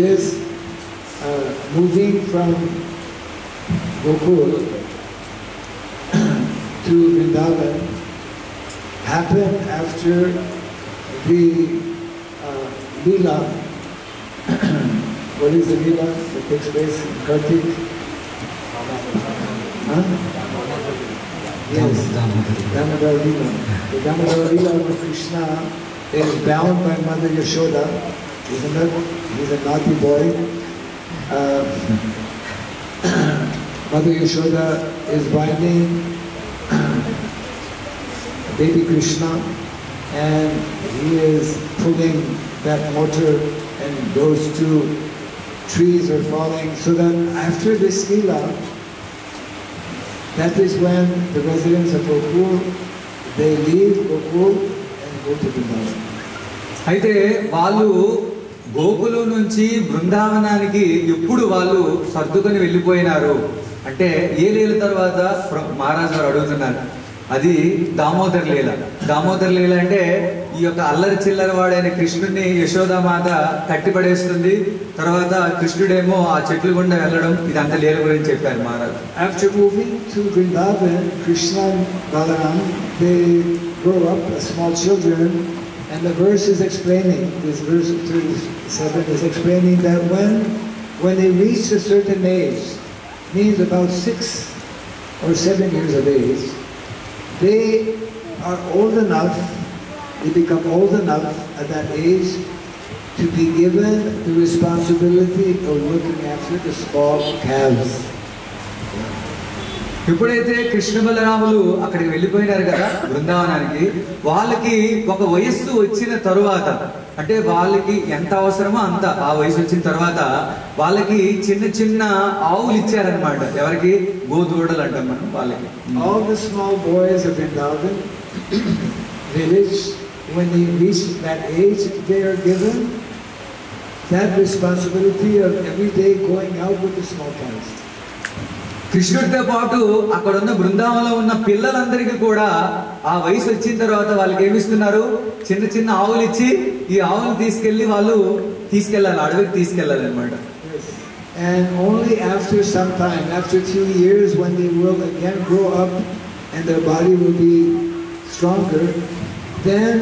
This moving from Gokul to Vrindavan happened after the Leela. What is the Leela that takes place in Kartik? Huh? Yes, Damodar Leela. The Damodar Leela where Krishna is bound by Mother Yashoda, isn't it? He's a naughty boy. Mother Yashoda is binding baby Krishna, and he is pulling that motor, and those two trees are falling. So that after this Leela, that is when the residents of Gokul, they leave Gokul and go to Vrindavan. అయితే వాళ్ళు గోకులం నుంచి బృందావనానికి ఎప్పుడు వాళ్ళు సర్దుకొని వెళ్ళిపోయినారు అంటే ఏ లీల తర్వాత మహారాజు గారు అడుగుతున్నారు. అది దామోదర్ లీల. దామోదర్ లీల అంటే ఈ యొక్క అల్లరి చిల్లర వాడైన కృష్ణుడిని యశోదామాత కట్టిపడేస్తుంది. తర్వాత కృష్ణుడేమో ఆ చెట్లు గుండా వెళ్ళడం, ఇదంతా లీల గురించి చెప్పారు మహారాజు. After moving to Vrindavan, Krishna and Balaram, they grow up as small children, and the verse is explaining, this verse 37 is explaining that when they reach a certain age, means about 6 or 7 years of age, they are old enough, they become old enough at that age to be given the responsibility of looking after the small calves. ఎప్పుడైతే కృష్ణ బలరాములు అక్కడికి వెళ్ళిపోయినారు కదా బృందావనానికి, వాళ్ళకి ఒక వయస్సు వచ్చిన తరువాత, అంటే వాళ్ళకి ఎంత అవసరమో అంత ఆ వయసు వచ్చిన తర్వాత వాళ్ళకి చిన్న చిన్న ఆవులు ఇచ్చారనమాట. ఎవరికి? గోదూడలు అంటాం మనం వాళ్ళకి. All the small boys of Vrindavan village, when they reach that age, they are given that responsibility of every day going out with the small cows. కృష్ణుడితో పాటు అక్కడ ఉన్న బృందావనంలో ఉన్న పిల్లలందరికీ కూడా ఆ వయసు వచ్చిన తర్వాత వాళ్ళకి ఏమిస్తున్నారు? చిన్న చిన్న ఆవులు ఇచ్చి ఈ ఆవులు తీసుకెళ్ళాలి, అడవికి తీసుకెళ్ళాలి అనమాట. And only after some time, after 2 years, when they will again grow up and their body will be stronger, then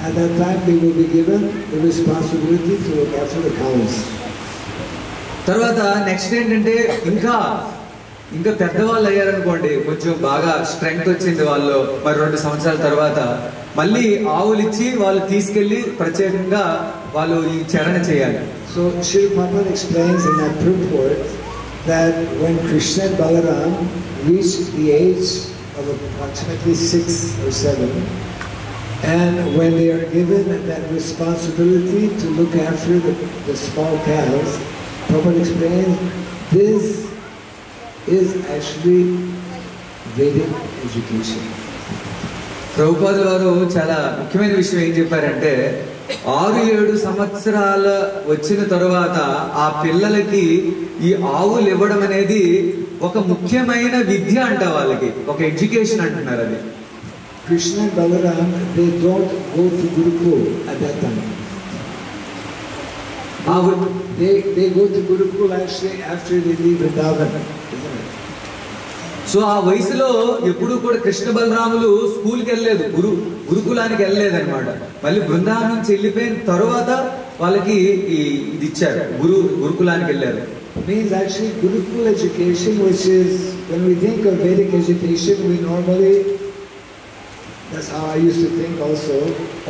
at that time they will be given the responsibility to look after the cows. తర్వాత next ఏంటంటే ఇంకా పెద్దవాళ్ళు అయ్యారనుకోండి, కొంచెం బాగా strength వచ్చింది వాళ్ళు, మరి 2 సంవత్సరాల తర్వాత మళ్ళీ ఆవులు ఇచ్చి వాళ్ళు తీసుకెళ్లి ప్రత్యేకంగా వాళ్ళు ఈ చరణ చేయాలి. So Srila Prabhupada explains in that purport that when Krishna and Balaram reached the age of approximately 6 or 7, and when they are given that responsibility to look after the small cows, Prabhupada explains this is actually Vedic education. Prabhupada వారు చాలా ముఖ్యమైన విషయం ఏం చెప్పారంటే, 6-7 సంవత్సరాల వచ్చిన తరువాత ఆ పిల్లలకి ఈ ఆవులు ఇవ్వడం అనేది ఒక ముఖ్యమైన విద్య అంట, వాళ్ళకి ఒక ఎడ్యుకేషన్ అంటున్నారు. అది Krishna and Balaram, they don't go to Gurukul at that time. They go to Gurukul actually after they leave Vrindavan. So ఆ వయసులో ఎప్పుడు కూడా కృష్ణ బలరాములు స్కూల్కి వెళ్ళలేదు, గురుకులానికి వెళ్ళలేదు అనమాట. మళ్ళీ బృందావనం నుంచి వెళ్ళిపోయిన తర్వాత వాళ్ళకి ఇది ఇచ్చారు, గురుకులానికి వెళ్ళారు. Means actually Gurukul education, which is, when we think of Vedic education, we normally, that's how I used to think also,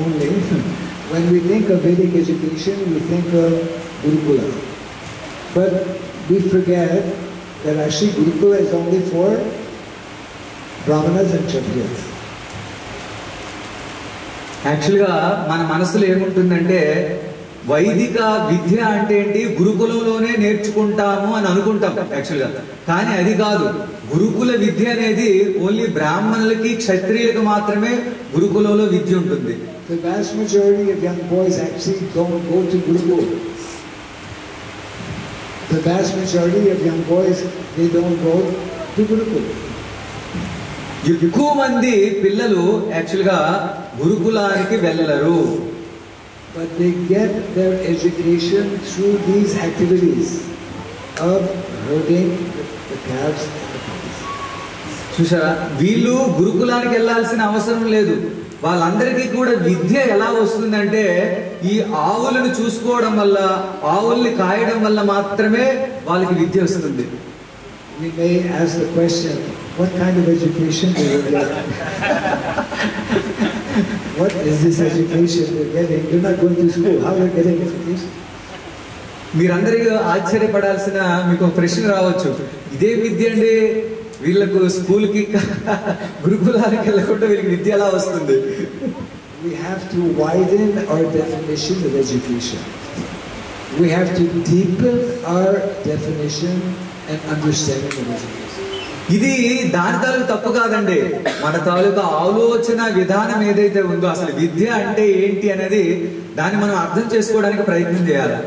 only. When we think of Vedic education, we think of Gurukula. But we forget that actually Gurukula is only for Brahmanas and Kshatriyas. యాక్చువల్గా మన మనసులో ఏముంటుందంటే, వైదిక విద్య అంటే ఏంటి, గురుకులంలోనే నేర్చుకుంటాము అని అనుకుంటాం యాక్చువల్గా. కానీ అది కాదు. గురుకుల విద్య అనేది ఓన్లీ బ్రాహ్మణులకి క్షత్రియులకు మాత్రమే గురుకులంలో విద్య ఉంటుంది. The vast majority of young boys actually don't go to Gurukul. The vast majority of young boys, they don't go to Gurukul. ఎక్కువ మంది పిల్లలు యాక్చువల్గా గురుకులానికి వెళ్ళరు. But they get their education through these activities of herding the calves and the cows. చూసారా, వీళ్ళు గురుకులానికి వెళ్ళాల్సిన అవసరం లేదు. వాళ్ళందరికీ కూడా విద్య ఎలా వస్తుందంటే, ఈ ఆవులను చూసుకోవడం వల్ల, ఆవుల్ని కాయడం వల్ల మాత్రమే వాళ్ళకి విద్య వస్తుంది. We may ask the question, what kind of education do you get? What is this education you're getting? You're not going to school. How are you getting education? మీరందరికీ ఆశ్చర్యపడాల్సిన మీకు ఒక ప్రశ్న రావచ్చు, ఇదే విద్య అండి, వీళ్ళకు స్కూల్కి గురుకులానికి వెళ్ళకుండా వీళ్ళకి విద్య ఎలా వస్తుంది? We have to widen our definition of education. We have to deepen our definition and understanding of education. ఇది దాని తాలూకు తప్పు కాదండి. మన తాలూకా ఆలోచన విధానం ఏదైతే ఉందో, అసలు విద్య అంటే ఏంటి అనేది దాన్ని మనం అర్థం చేసుకోవడానికి ప్రయత్నం చేయాలి.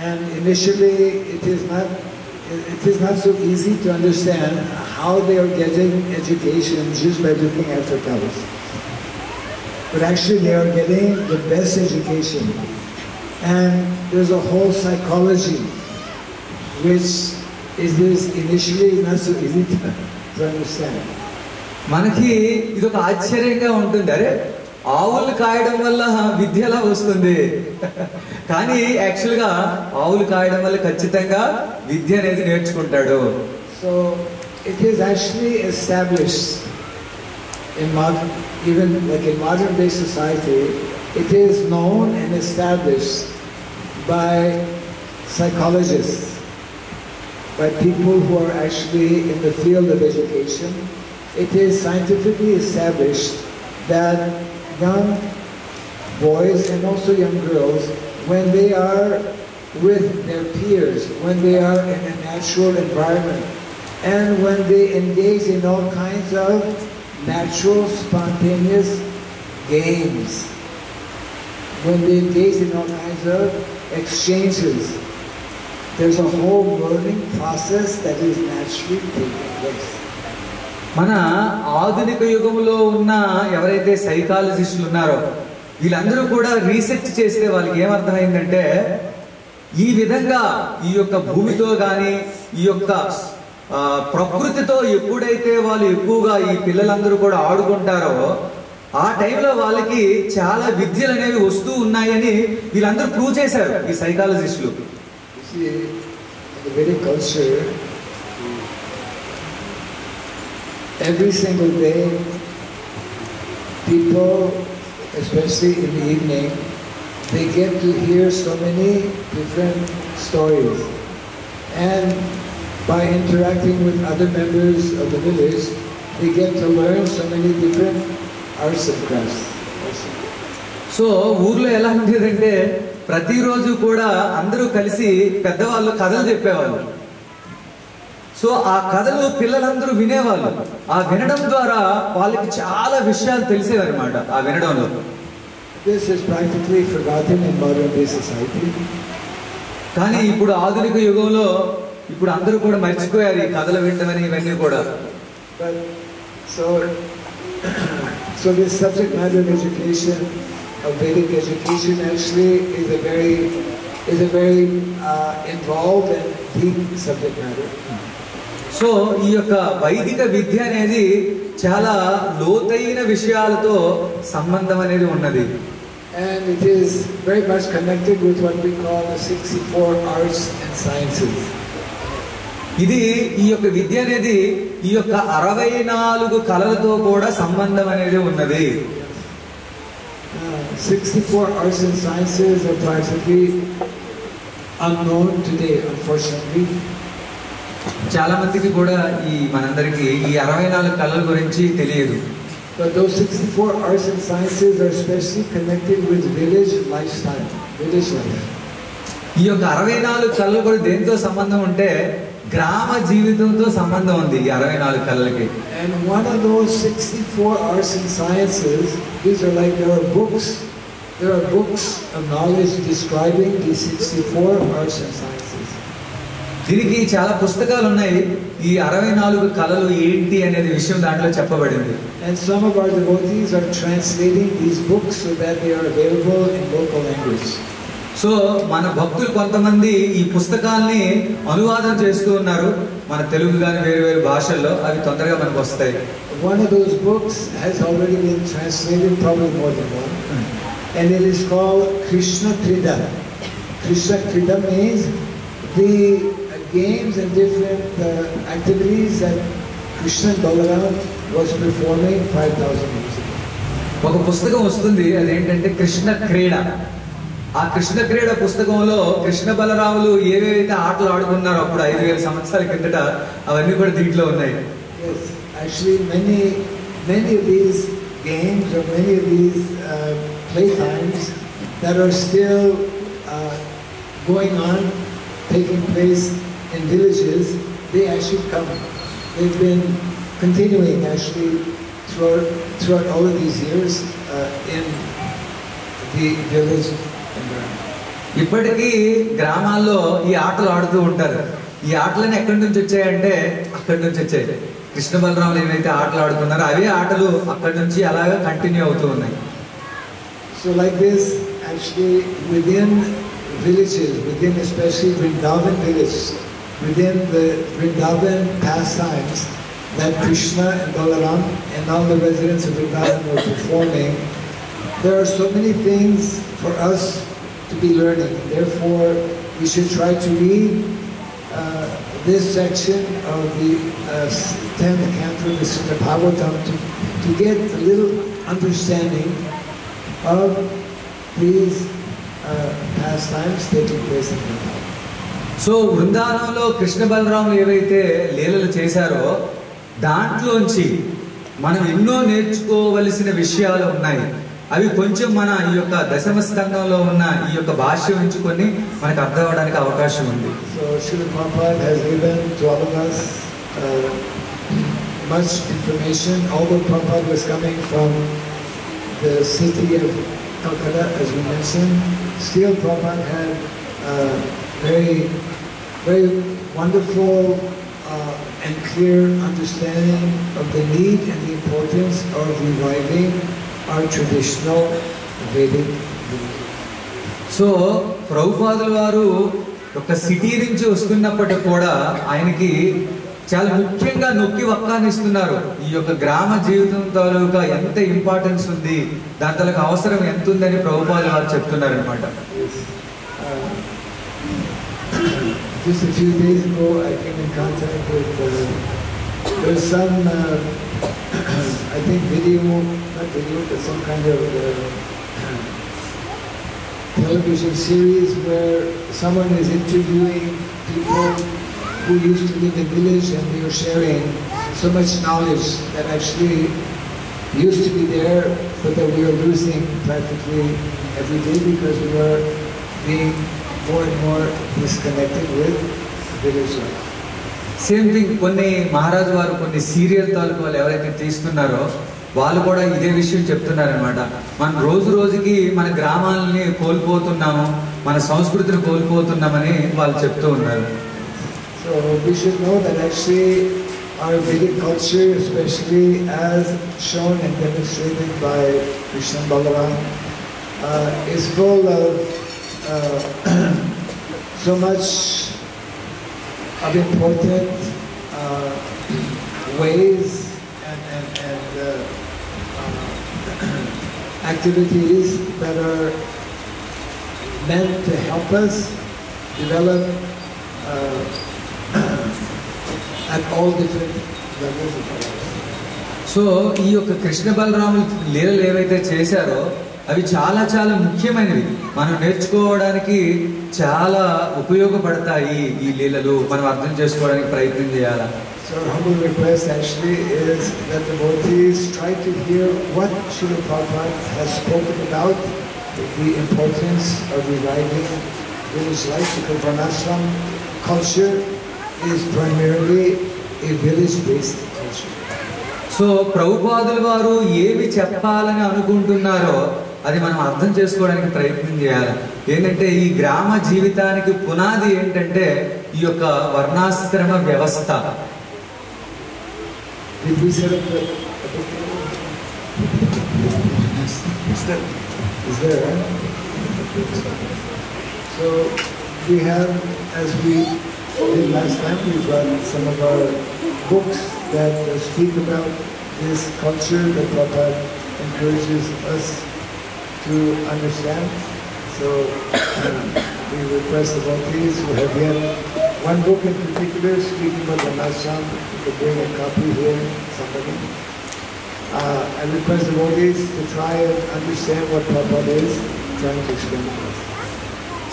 And initially it is not so easy to understand how they are getting education just by looking after cows. But actually they are getting the best education. And there's a whole psychology which is initially not so easy to understand. మనకి ఇది ఒక ఆశ్చర్యంగా ఉంటుంది, అరే ఆవులు కాయడం వల్ల విద్య ఎలా వస్తుంది? కానీ యాక్చువల్గా ఆవులు కాయడం వల్ల ఖచ్చితంగా విద్య అనేది నేర్చుకుంటాడు. So it is actually established in even like in modern day society, it is known and established by psychologists, by people who are actually in the field of education. It is scientifically established that young boys and also young girls, when they are with their peers, when they are in a natural environment, and when they engage in all kinds of natural, spontaneous games, when they engage in all kinds of exchanges, there's a whole learning process that is naturally taking place. మన ఆధునిక యుగంలో ఉన్న ఎవరైతే సైకాలజిస్టులు ఉన్నారో వీళ్ళందరూ కూడా research చేస్తే వాళ్ళకి ఏమర్థమైందంటే ఈ విధంగా ఈ యొక్క భూమితో కానీ ఈ యొక్క ప్రకృతితో ఎప్పుడైతే వాళ్ళు ఎక్కువగా ఈ పిల్లలందరూ కూడా ఆడుకుంటారో ఆ టైంలో వాళ్ళకి చాలా విద్యలు అనేవి వస్తూ ఉన్నాయని వీళ్ళందరూ ప్రూవ్ చేశారు ఈ సైకాలజిస్టులు. Every single day, people, especially in the evening, they get to hear so many different stories. And by interacting with other members of the village, they get to learn so many different arts and crafts. So ఊర్లో ఎలా ఉండేదంటే ప్రతిరోజు కూడా అందరూ కలిసి పెద్దవాళ్ళు కథలు చెప్పేవాళ్ళు. సో ఆ కథలు పిల్లలందరూ వినేవాళ్ళు. ఆ వినడం ద్వారా వాళ్ళకి చాలా విషయాలు తెలిసేవన్నమాట. ఆ వినడంలో This is practically forgotten in modern day society. కానీ ఇప్పుడు ఆధునిక యుగంలో ఇప్పుడు అందరూ కూడా మర్చిపోయారు ఈ కథలు వినడం ఇవన్నీ కూడా. But so this subject matter of education, of Vedic education, actually is a very involved and deep subject matter. So ఈ యొక్క వైదిక విద్య అనేది చాలా లోతైన విషయాలతో సంబంధం అనేది ఉన్నది. And it is very much connected with what we call the 64 arts and sciences. ఇది ఈ యొక్క విద్య అనేది ఈ యొక్క 64 కళలతో కూడా సంబంధం అనేది ఉన్నది. 64 arts and sciences are practically unknown today, unfortunately. చాలా మందికి కూడా ఈ మనందరికి ఈ 64 కళల గురించి తెలియదు. But those 64 arts and sciences are especially connected with village lifestyle, village life. ఈ యొక్క 64 కళలు కూడా దేంతో సంబంధం ఉంటే గ్రామ జీవితంతో సంబంధం ఉంది ఈ 64 కళలకి. And one of those 64 arts and sciences, these are like there are books of knowledge describing these 64 arts and sciences. దీనికి చాలా పుస్తకాలు ఉన్నాయి. ఈ 64 కళలు ఏంటి అనేది విషయం దాంట్లో చెప్పబడింది. And some of our devotees are translating these books so that they are available in local language. So మన భక్తులు కొంతమంది ఈ పుస్తకాల్ని అనువాదం చేస్తూ ఉన్నారు. మన తెలుగు గాని వేరు వేరు భాషల్లో అవి తొందరగా మనకు వస్తాయి. One of those books has already been translated, probably more than one. And it is called Krishna Krida. Krishna Krida means the games and different activities that Krishna Balaram was performing 5,000 years ago. ఒక పుస్తకం వస్తుంది, అదేంటంటే కృష్ణ క్రీడ. ఆ కృష్ణ క్రీడ పుస్తకంలో కృష్ణ బలరాములు ఏవేవైతే ఆటలు ఆడుకున్నారో అప్పుడు 5,000 సంవత్సరాల కిందట అవన్నీ కూడా దీంట్లో ఉన్నాయి. Yes, actually many of these games or many of these playtimes that are still going on, taking place in villages, they actually they've been continuing actually throughout all of these years in the village environment. ఇప్పటికీ గ్రామాల్లో ఈ ఆటలు ఆడుతూ ఉంటారు. ఈ ఆటలన్నీ ఎక్కడి నుంచి వచ్చాయంటే అక్కడి నుంచి వచ్చాయి. కృష్ణ బలరాములు ఏవైతే ఆటలు ఆడుతున్నారో అవే ఆటలు అక్కడి నుంచి అలాగా కంటిన్యూ అవుతూ ఉన్నాయి. So like this, actually within villages, within especially Vrindavan village, within the Vrindavan pastimes that Krishna and Balaram and all the residents of Vrindavan were performing, there are so many things for us to be learning. Therefore, we should try to read this section of the 10th canto of the Srimad Bhagavatam to get a little understanding of these pastimes taking place in Vrindavan. So బృందావనంలో కృష్ణ బలరాములు ఏవైతే లీలలు చేశారో దాంట్లోంచి మనం ఎన్నో నేర్చుకోవలసిన విషయాలు ఉన్నాయి. అవి కొంచెం మన ఈ యొక్క దశమ స్కందంలో ఉన్న ఈ యొక్క భాష్యం ఉంచుకొని మనకు అర్థం అవడానికి అవకాశం ఉంది. So Srila Prabhupada has given to all of us much information. Although Prabhupada was coming from the city of Calcutta, as we mentioned, still Prabhupada had very, very wonderful and clear understanding of the need and the importance of reviving our traditional Vedic belief. So ప్రభుపాదుల వారు ఒక city నుంచి వస్తున్నప్పటికి కూడా ఆయనకి చాలా ముఖ్యంగా నొక్కి వక్కానిస్తున్నారు. ఈ యొక్క గ్రామ జీవితం తాలూకా ఎంత ఇంపార్టెన్స్ ఉంది, దాని తాలూకా అవసరం ఎంత ఉందని ప్రభుపాదుల వారు చెప్తున్నారు అనమాట. Just a few days ago, I came in contact with there's some I think not video, but some kind of television series where someone is interviewing people who used to live in village, and they were sharing so much knowledge that actually used to be there, but that we are losing practically every day because we are being more and more disconnected with village life. Same thing కొన్ని మహారాజు వారు కొన్ని serial తాలూకు వాళ్ళు ఎవరైతే తీస్తున్నారో వాళ్ళు కూడా ఇదే విషయం చెప్తున్నారనమాట. మనం రోజు రోజుకి మన గ్రామాలని కోల్పోతున్నాము, మన సంస్కృతిని కోల్పోతున్నామని వాళ్ళు చెప్తూ ఉన్నారు. So we should know that actually our Vedic culture, especially as shown and demonstrated by Krishna Balaram, is full of so much of important ways and activities that are meant to help us develop at all different levels of our life. So ఈ యొక్క కృష్ణ బలరాములు లీలలు ఏవైతే చేశారో అవి చాలా చాలా ముఖ్యమైనవి. మనం నేర్చుకోవడానికి చాలా ఉపయోగపడతాయి. ఈ లీలలు మనం అర్థం చేసుకోవడానికి ప్రయత్నం చేయాలి. So our humble request actually is that the devotees try to hear what Srila Prabhupada has spoken about the importance of reviving village life, because Varnashram culture is primarily a village-based culture. So ప్రభుపాదుల వారు ఏమి చెప్పాలని అనుకుంటున్నారో అది మనం అర్థం చేసుకోవడానికి ప్రయత్నం చేయాలి. ఏంటంటే ఈ గ్రామ జీవితానికి పునాది ఏంటంటే ఈ యొక్క వర్ణాశ్రమ వ్యవస్థ. Is there? So we have, as we did last time, we brought some of our books that speak about this culture that Prabhupada encourages us to understand. So we request the devotees who have yet one book in particular speaking about the Varnashram, you could bring a copy here, somebody. I request the devotees to try and understand what Prabhupada is trying to explain to us.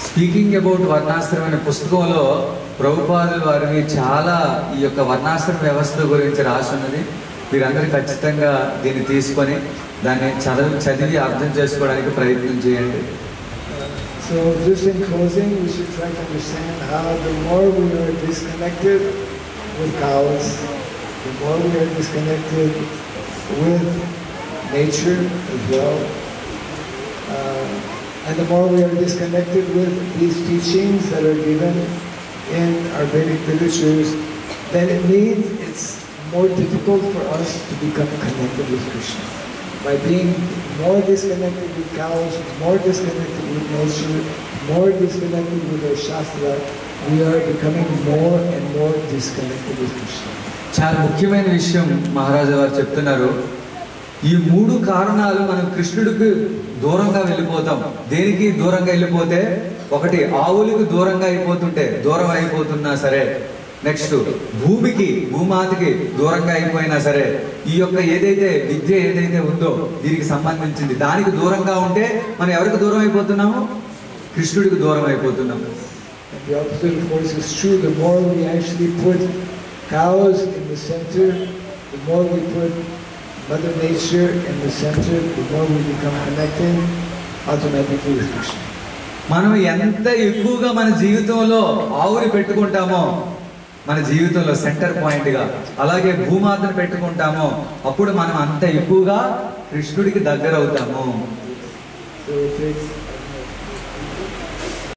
Speaking about వర్ణాశ్రమం అనే పుస్తకంలో ప్రభుపాదుల వారిని చాలా ఈ యొక్క వర్ణాశ్రమ వ్యవస్థ గురించి రాసున్నది. మీరందరూ ఖచ్చితంగా దీన్ని తీసుకొని దాన్ని చదివి అర్థం చేసుకోవడానికి ప్రయత్నం చేయండి. So just in closing, we should try to understand how the more we are disconnected with cows, the more we are disconnected with nature as well, and the more we are disconnected with these teachings that are given in our Vedic literatures, then it means it's more difficult for us to become connected with Krishna. By being more disconnected with cows, more disconnected with nature, more disconnected with our Shastra, we are becoming more and more disconnected with Krishna. చాలా ముఖ్యమైన విషయం మహారాజా వారు చెప్తున్నారు. ఈ మూడు కారణాలు మనం కృష్ణుడికి దూరంగా వెళ్ళిపోతాం. దేనికి దూరంగా వెళ్ళిపోతే, ఒకటి ఆవులకు దూరంగా అయిపోతుంటే దూరం అయిపోతున్నా సరే, నెక్స్ట్ భూమికి భూమాతకి దూరంగా అయిపోయినా సరే, ఈ యొక్క ఏదైతే విద్య ఏదైతే ఉందో దీనికి సంబంధించింది దానికి దూరంగా ఉంటే మనం ఎవరికి దూరం అయిపోతున్నాము? కృష్ణుడికి దూరం అయిపోతున్నాము. And the opposite, of course, is true. The more we actually put cows in the center, the more we put Mother Nature in the center, the more we become connected automatically with Krishna. మనం ఎంత ఎక్కువగా మన జీవితంలో ఆవుని పెట్టుకుంటామో, మన జీవితంలో centre point గా, అలాగే భూమాతను పెట్టుకుంటామో, అప్పుడు మనం అంత ఎక్కువగా కృష్ణుడికి దగ్గర అవుతాము. So it takes